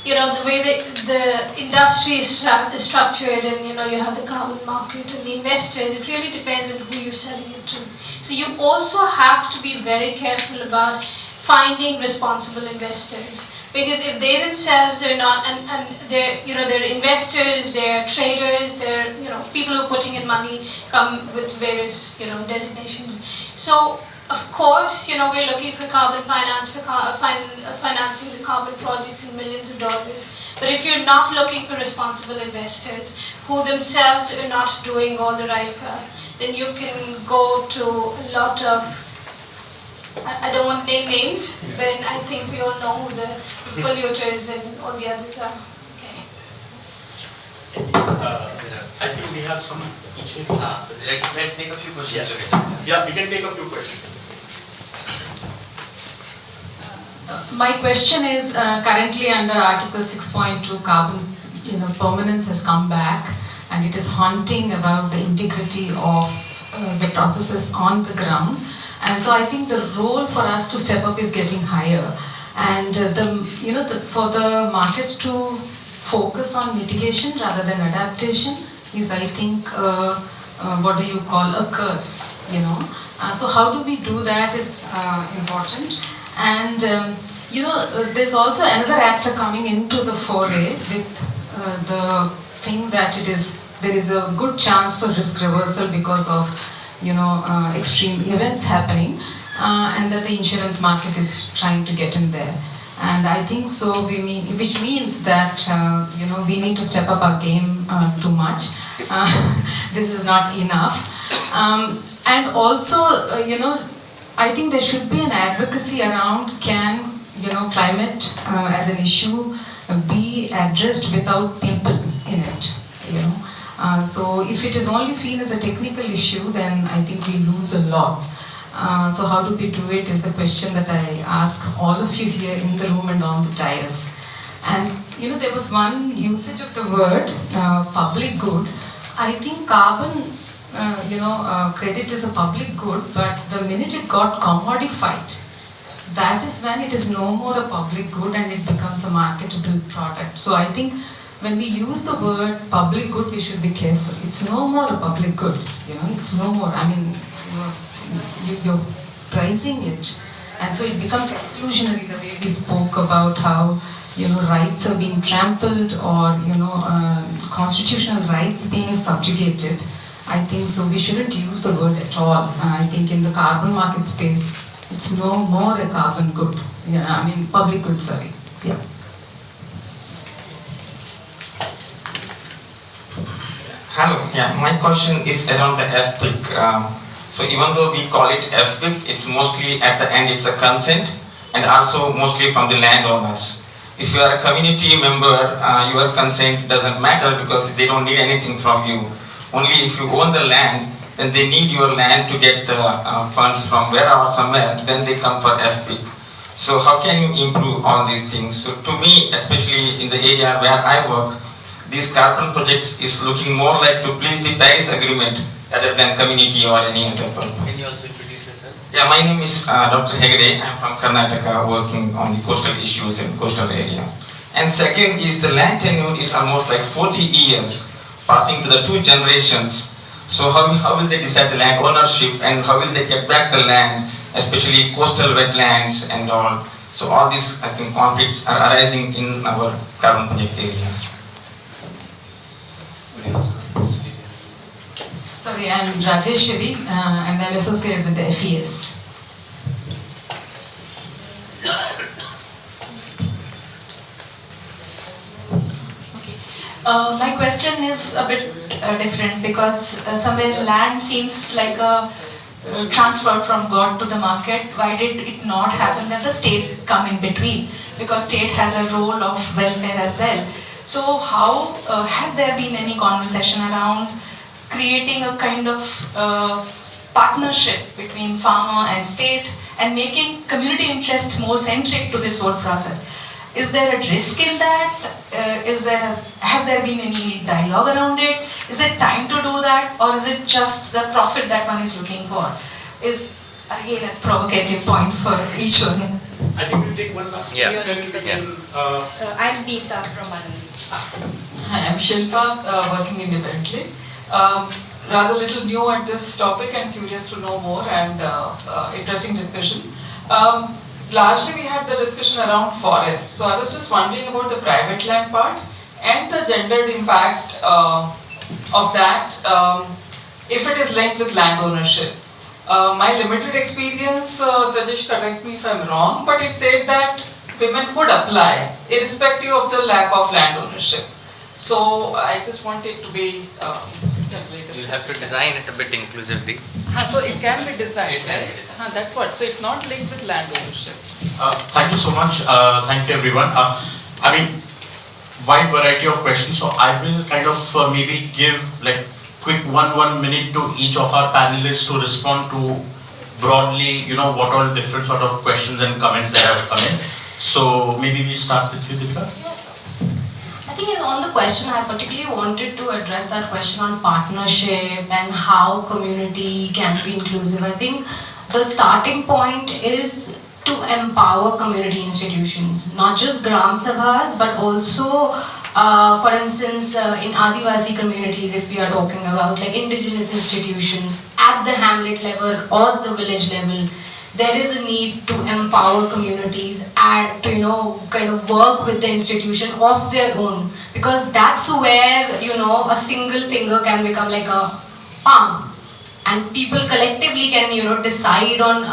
the way the industry is structured, and you have the carbon market and the investors, it really depends on who you're selling it to. So you also have to be very careful about finding responsible investors. Because if they themselves are not, and they're investors, they're traders, they're people who are putting in money, come with various designations. So of course we're looking for carbon finance for financing the carbon projects in millions of dollars. But if you're not looking for responsible investors who themselves are not doing all the right path, then you can go to a lot of, I don't want to name names, but I think we all know who the polluters and all the others are. Okay. I think we have some. Let's take a few questions. Yeah, we can take a few questions. My question is currently under Article 6.2, carbon permanence has come back, and it is haunting about the integrity of the processes on the ground. And so I think the role for us to step up is getting higher, and for the markets to focus on mitigation rather than adaptation is, I think, what do you call, a curse, So how do we do that is important. And there's also another actor coming into the foray with the thing that there is a good chance for risk reversal because of extreme events happening, and that the insurance market is trying to get in there. And I think so, which means that we need to step up our game too much. This is not enough. And also, I think there should be an advocacy around, can climate as an issue be addressed without people in it, So if it is only seen as a technical issue, then I think we lose a lot. So how do we do it is the question that I ask all of you here in the room and on the dais. And there was one usage of the word public good. I think carbon, credit is a public good, but the minute it got commodified, that is when it is no more a public good and it becomes a marketable product. So I think when we use the word public good, we should be careful. It's no more a public good, it's no more. I mean, you're pricing it, and so it becomes exclusionary. The way we spoke about how rights are being trampled, or constitutional rights being subjugated. I think so. We shouldn't use the word at all. I think in the carbon market space, it's no more a carbon good. Public good. Sorry. Yeah. Hello. Yeah, my question is around the FPIC. So even though we call it FPIC, it's mostly at the end it's a consent, and also mostly from the landowners. If you are a community member, your consent doesn't matter because they don't need anything from you. Only if you own the land, then they need your land to get the funds from where or somewhere, then they come for FPIC. So how can you improve all these things? So to me, especially in the area where I work, these carbon projects is looking more like to please the Paris Agreement other than community or any other purpose. Can you also introduce yourself? Yeah, my name is Dr. Hegde. I'm from Karnataka, working on the coastal issues in coastal area. And second is the land tenure is almost like 40 years, passing to the two generations. So how will they decide the land ownership, and how will they get back the land, especially coastal wetlands and all. So all these, I think, conflicts are arising in our carbon project areas. Sorry, I'm Rajeshwari, and I'm associated with the FES. My question is a bit different, because somewhere land seems like a transfer from God to the market. Why did it not happen when the state come in between? Because state has a role of welfare as well. So how has there been any conversation around creating a kind of partnership between farmer and state and making community interest more centric to this whole process? Is there a risk in that? Has there been any dialogue around it? Is it time to do that, or is it just the profit that one is looking for? Is again a provocative point for each one. I think we'll take one last. Yeah. I'm Neeta from Anand. Hi, I'm Shilpa, working independently. Rather little new at this topic and curious to know more, and interesting discussion. Largely we had the discussion around forest. So I was just wondering about the private land part and the gendered impact of that if it is linked with land ownership. My limited experience, Sajesh, correct me if I'm wrong, but it said that women could apply irrespective of the lack of land ownership. So I just want it to be You have to design it a bit inclusively. so it can be designed, right? That's what. So it's not linked with land ownership. Thank you so much. Thank you, everyone. Wide variety of questions. So I will kind of maybe give like quick one minute to each of our panelists to respond to broadly, what all different sort of questions and comments that have come in. So maybe we start with you, Deepika. I think on the question, I particularly wanted to address that question on partnership and how community can be inclusive. I think the starting point is to empower community institutions, not just Gram Sabhas, but also, for instance, in Adivasi communities, if we are talking about like indigenous institutions at the hamlet level or the village level, there is a need to empower communities and to kind of work with the institution of their own, because that's where a single finger can become like a palm, and people collectively can decide on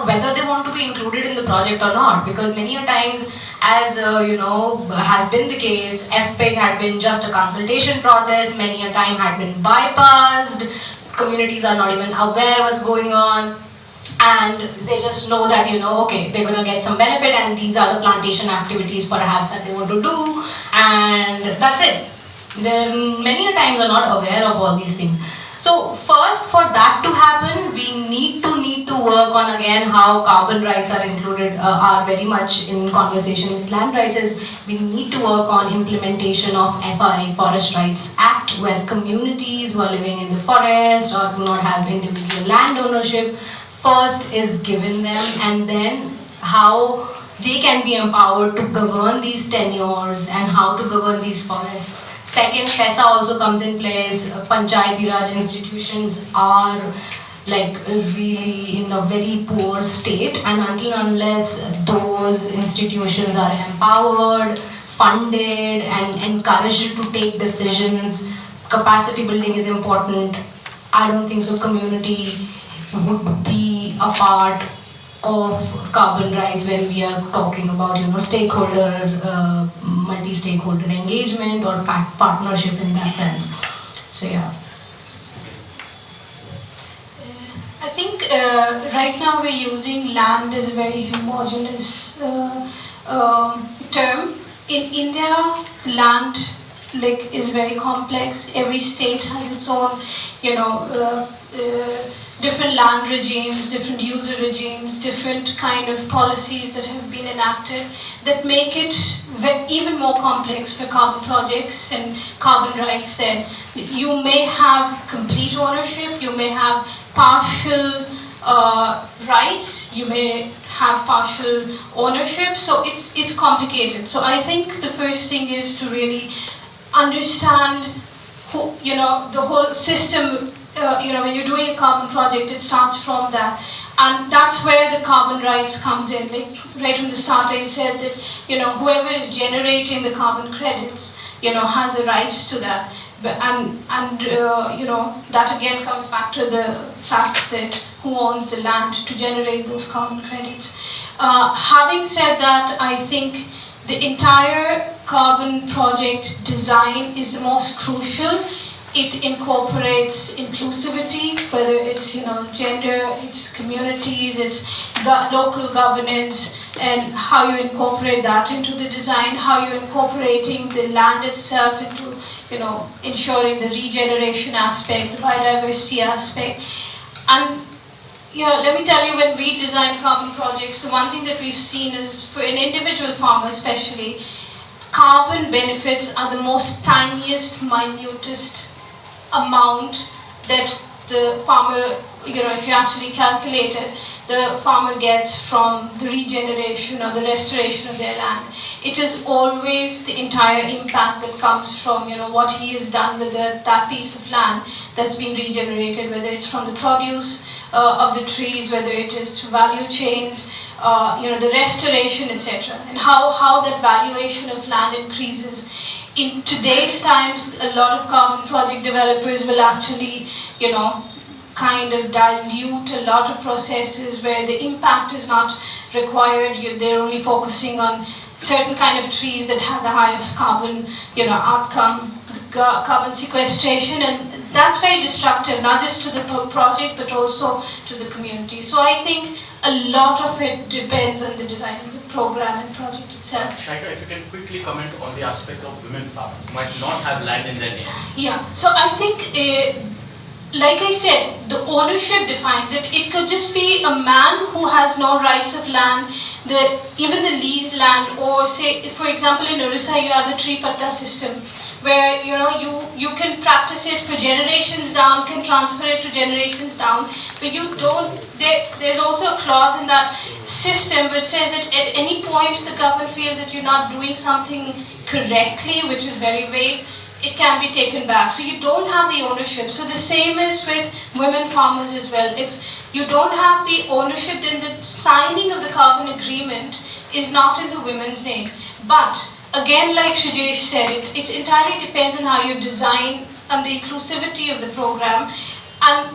whether they want to be included in the project or not. Because many a times, as has been the case, FPIC had been just a consultation process, many a time had been bypassed, communities are not even aware what's going on. And they just know that, okay, they're going to get some benefit and these are the plantation activities perhaps that they want to do, and that's it. They many times are not aware of all these things. So first, for that to happen, we need to work on again how carbon rights are included, are very much in conversation with land rights. Is we need to work on implementation of FRA, Forest Rights Act, where communities who are living in the forest or do not have individual land ownership first is given them, and then how they can be empowered to govern these tenures and how to govern these forests. Second, PESA also comes in place. Panchayati Raj institutions are like really in a very poor state, and until unless those institutions are empowered, funded and encouraged to take decisions, capacity building is important. I don't think so community would be a part of carbon rights when we are talking about stakeholder multi-stakeholder engagement or partnership in that sense. So yeah. I think right now we're using land as a very homogeneous term. In India, land is very complex. Every state has its own, different land regimes, different user regimes, different kind of policies that have been enacted that make it even more complex for carbon projects and carbon rights. Then you may have complete ownership, you may have partial rights, you may have partial ownership, so it's complicated. So I think the first thing is to really understand who, the whole system. When you're doing a carbon project, it starts from that, and that's where the carbon rights comes in. Like right from the start, I said that whoever is generating the carbon credits, has the rights to that. But that again comes back to the fact that who owns the land to generate those carbon credits. Having said that, I think the entire carbon project design is the most crucial. It incorporates inclusivity, whether it's gender, it's communities, it's local governance, and how you incorporate that into the design, how you're incorporating the land itself into ensuring the regeneration aspect, the biodiversity aspect. And let me tell you, when we design carbon projects, the one thing that we've seen is for an individual farmer especially, carbon benefits are the most tiniest, minutest amount that the farmer, if you actually calculate it, the farmer gets from the regeneration or the restoration of their land. It is always the entire impact that comes from what he has done with that piece of land that's been regenerated, whether it's from the produce of the trees, whether it is to value chains, the restoration, etc. And how that valuation of land increases. In today's times, a lot of carbon project developers will actually, kind of dilute a lot of processes where the impact is not required. They're only focusing on certain kind of trees that have the highest carbon, outcome, carbon sequestration, and that's very destructive, not just to the project but also to the community. So I think a lot of it depends on the design of the program and project itself. Shaika, if you can quickly comment on the aspect of women farmers who might not have land in their name. Yeah, so I think, like I said, the ownership defines it. It could just be a man who has no rights of land, even the leased land, or say, for example, in Orissa you have the tree patta system, where you can practice it for generations down, can transfer it to generations down, but you don't. There's also a clause in that system which says that at any point the government feels that you're not doing something correctly, which is very vague, it can be taken back. So you don't have the ownership. So the same is with women farmers as well. If you don't have the ownership, then the signing of the carbon agreement is not in the women's name. But again, like Shajesh said, it entirely depends on how you design and the inclusivity of the program. And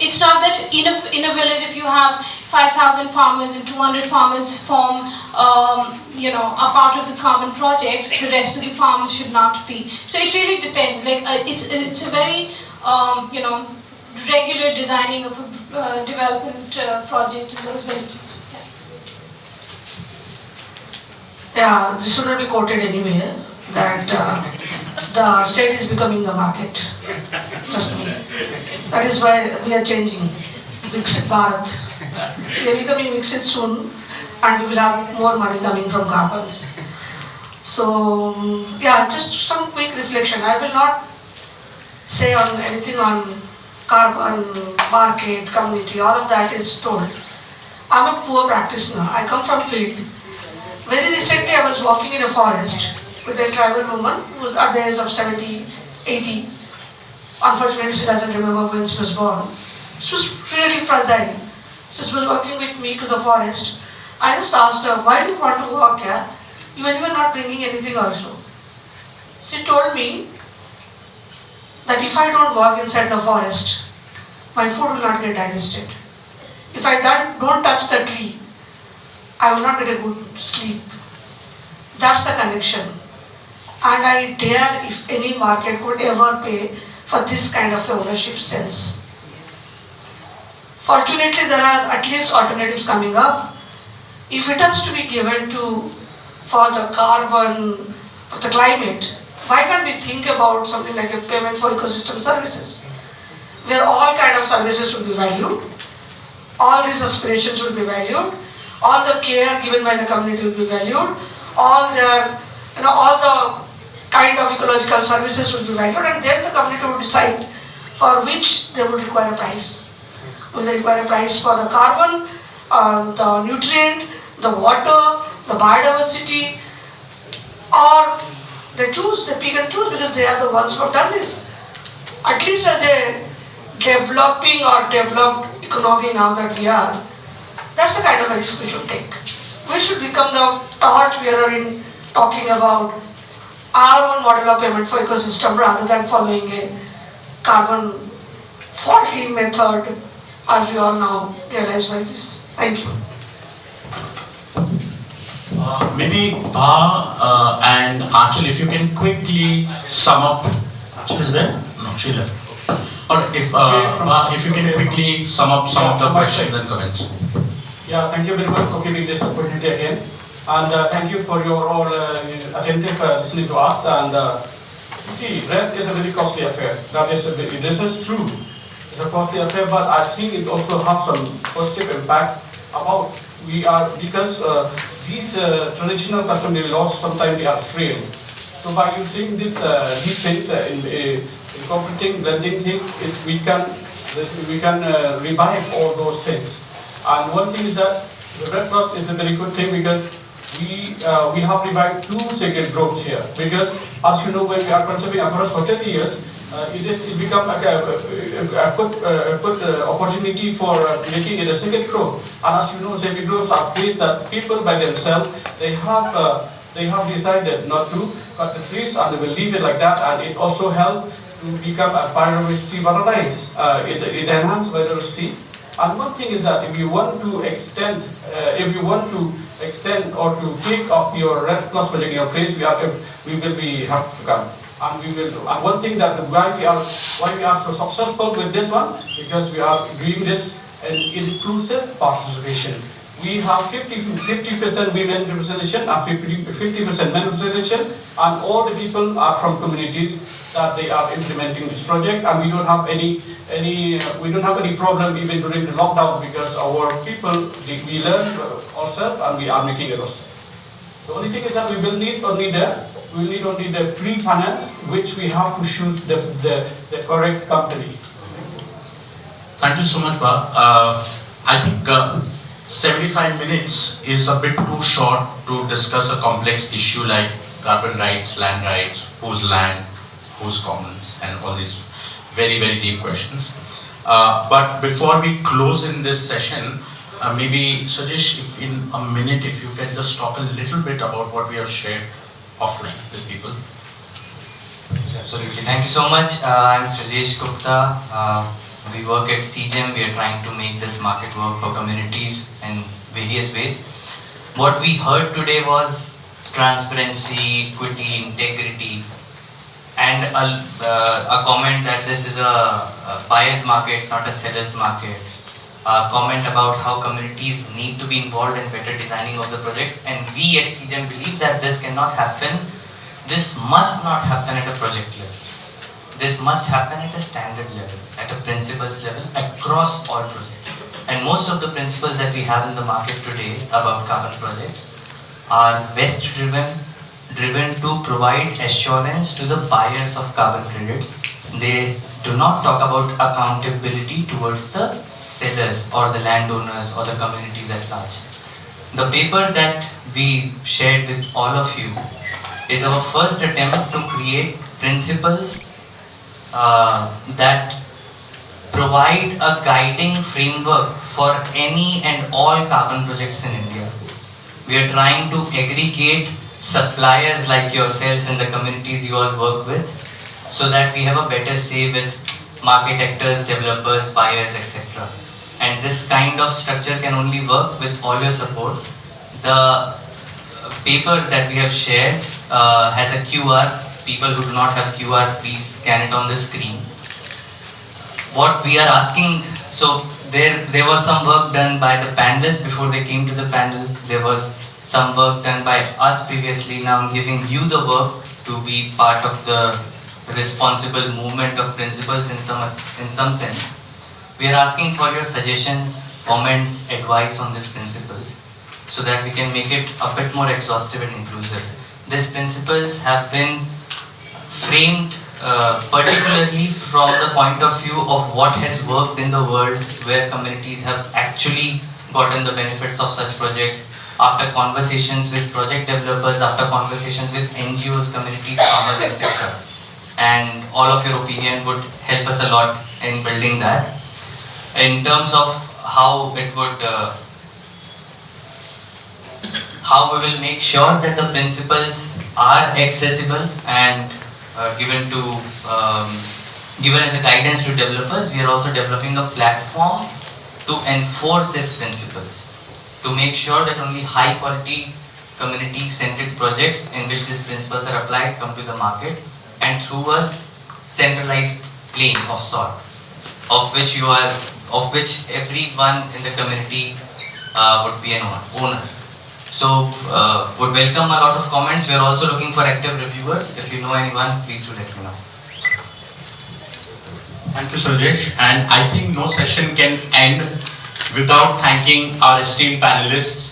it's not that in a village, if you have 5,000 farmers and 200 farmers form, a part of the carbon project, the rest of the farmers should not be. So it really depends. Like it's a very regular designing of a development project in those villages. Yeah, this should not be quoted anywhere. That the state is becoming the market. Trust me. That is why we are changing. Viksit Bharat. We are becoming Viksit soon, and we will have more money coming from carbons. So, yeah, just some quick reflection. I will not say on anything on carbon, market, community, all of that is told. I'm a poor practitioner. I come from field. Very recently I was walking in a forest with a tribal woman who was at the age of 70, 80. Unfortunately she doesn't remember when she was born. She was really fragile. She was walking with me to the forest. I just asked her, why do you want to walk here? Even you are not bringing anything also. She told me that if I don't walk inside the forest, my food will not get digested. If I don't touch the tree, I will not get a good sleep. That's the connection. And I dare if any market could ever pay for this kind of ownership sense. Fortunately, there are at least alternatives coming up. If it has to be given to for the carbon, for the climate, why can't we think about something like a payment for ecosystem services, where all kind of services should be valued, all these aspirations should be valued, all the care given by the community will be valued, all the kind of ecological services will be valued, and then the community will decide for which they would require a price. Will they require a price for the carbon, the nutrient, the water, the biodiversity, or they pick and choose because they are the ones who have done this. At least as a developing or developed economy now that we are, that's the kind of a risk we should take. We should become the torch bearer in talking about our own model of payment for ecosystem rather than following a carbon faulty method, as we all now realize by this. Thank you. Maybe Ba and Achal, if you can quickly sum up. Achal is there? No, she left. Alright, if you can quickly sum up some of the questions and comments. Yeah, thank you very much for giving this opportunity again. And thank you for your all attentive listening to us. And you see, rent is a very costly affair. This is true. It's a costly affair, but I think it also has some positive impact about because these traditional customary laws sometimes they are frail. So by using these things incorporating, blending things, we can revive all those things. And one thing is that the Red Cross is a very good thing because we have revived two sacred groves here. Because as you know, when we are conserving a forest for 30 years, it becomes a good opportunity for making it a sacred grove. And as you know, sacred groves are places that people by themselves they have decided not to cut the trees and they will leave it like that, and it also helps to become a biodiversity paradise. It enhances biodiversity. And one thing is that if you want to extend or to take up your Red Plus project in your place, we have to come. And one thing that why we are so successful with this one, because we are doing this in inclusive participation. We have 50% women representation and 50% men representation, and all the people are from communities that they are implementing this project, and we don't have any problem even during the lockdown because our people we learn ourselves and we are making it ourselves. The only thing is that we will need only the pre-finance, which we have to choose the correct company. Thank you so much, Ba. I think 75 minutes is a bit too short to discuss a complex issue like carbon rights, land rights, whose land, whose commons, and all these very, very deep questions. But before we close in this session, maybe Sajesh, if in a minute, if you can just talk a little bit about what we have shared offline with people. Absolutely. Thank you so much. I'm Sajesh Gupta. We work at CGEM. We are trying to make this market work for communities in various ways. What we heard today was transparency, equity, integrity, and a comment that this is a buyer's market, not a seller's market. A comment about how communities need to be involved in better designing of the projects, and we at CGEM believe that this cannot happen this must not happen at a project level. This must happen at a standard level, at a principles level, across all projects. And most of the principles that we have in the market today about carbon projects are West driven to provide assurance to the buyers of carbon credits. They do not talk about accountability towards the sellers or the landowners or the communities at large. The paper that we shared with all of you is our first attempt to create principles that provide a guiding framework for any and all carbon projects in India. We are trying to aggregate suppliers like yourselves and the communities you all work with so that we have a better say with market actors, developers, buyers, etc. And this kind of structure can only work with all your support. The paper that we have shared has a QR. People who do not have QR, please scan it on the screen. What we are asking, so there was some work done by the panelists before they came to the panel. There was some work done by us previously. Now I'm giving you the work to be part of the responsible movement of principles in some sense. We are asking for your suggestions, comments, advice on these principles so that we can make it a bit more exhaustive and inclusive. These principles have been framed particularly from the point of view of what has worked in the world, where communities have actually gotten the benefits of such projects, after conversations with project developers, after conversations with NGOs, communities, farmers, etc. And all of your opinion would help us a lot in building that. In terms of how it would, how we will make sure that the principles are accessible and given as a guidance to developers, we are also developing a platform to enforce these principles, to make sure that only high quality community-centered projects in which these principles are applied come to the market, and through a centralized plane of sort, of which everyone in the community would be an owner. So would welcome a lot of comments. We are also looking for active reviewers. If you know anyone, please do let me know. Thank you, Suresh. And I think no session can end without thanking our esteemed panelists,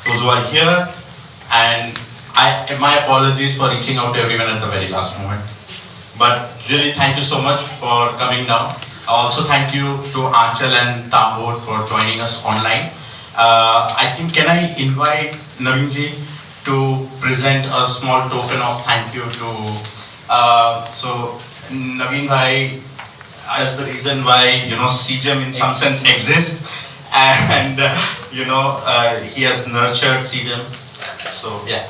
those who are here, and my apologies for reaching out to everyone at the very last moment. But really, thank you so much for coming down. Also, thank you to Aanchal and Tambor for joining us online. I think, can I invite Naveenji to present a small token of thank you to, so Naveen bhai is the reason why, CGEM in some sense exists, and, he has nurtured CGEM. So, yeah.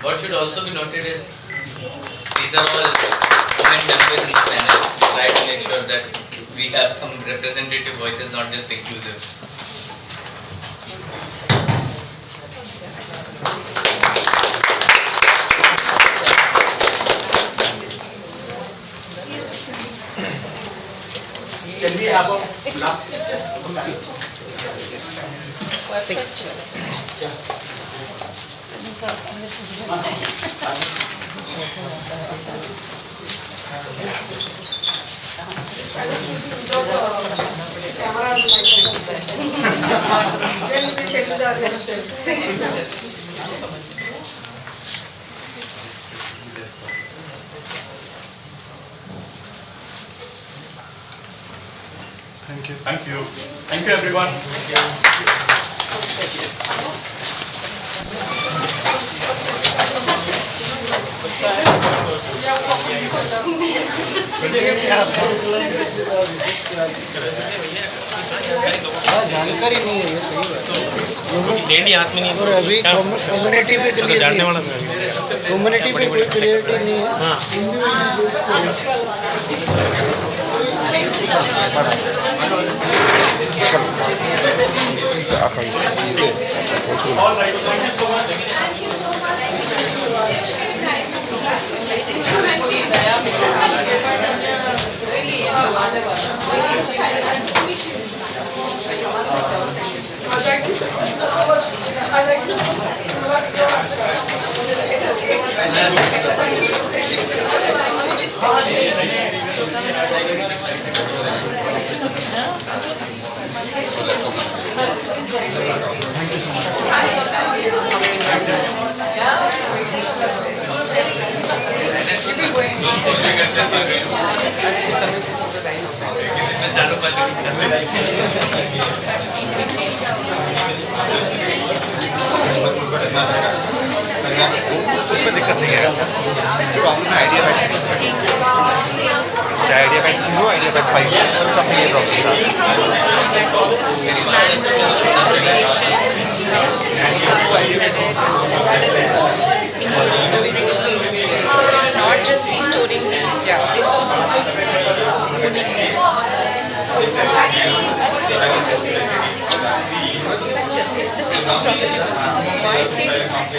What should also be noted is these are all women members in the panel. Try to make sure that we have some representative voices, not just inclusive. Can we have a last picture? Thank you. Thank you. Thank you, everyone. जानकारी नहीं है ये सही बात है हाथ में नहीं और अभी कम्युनिटी पे क्लियर जानने वाला कम्युनिटी पे कोई क्लियरिटी नहीं है उसमें दिक्कत नहीं है प्रॉब्लम है आइडिया पैड चाहे आइडिया पैड 2 आइडिया पैड 5 सब में ये Not just restoring the resources. Question: if this is so profitable, why state tax?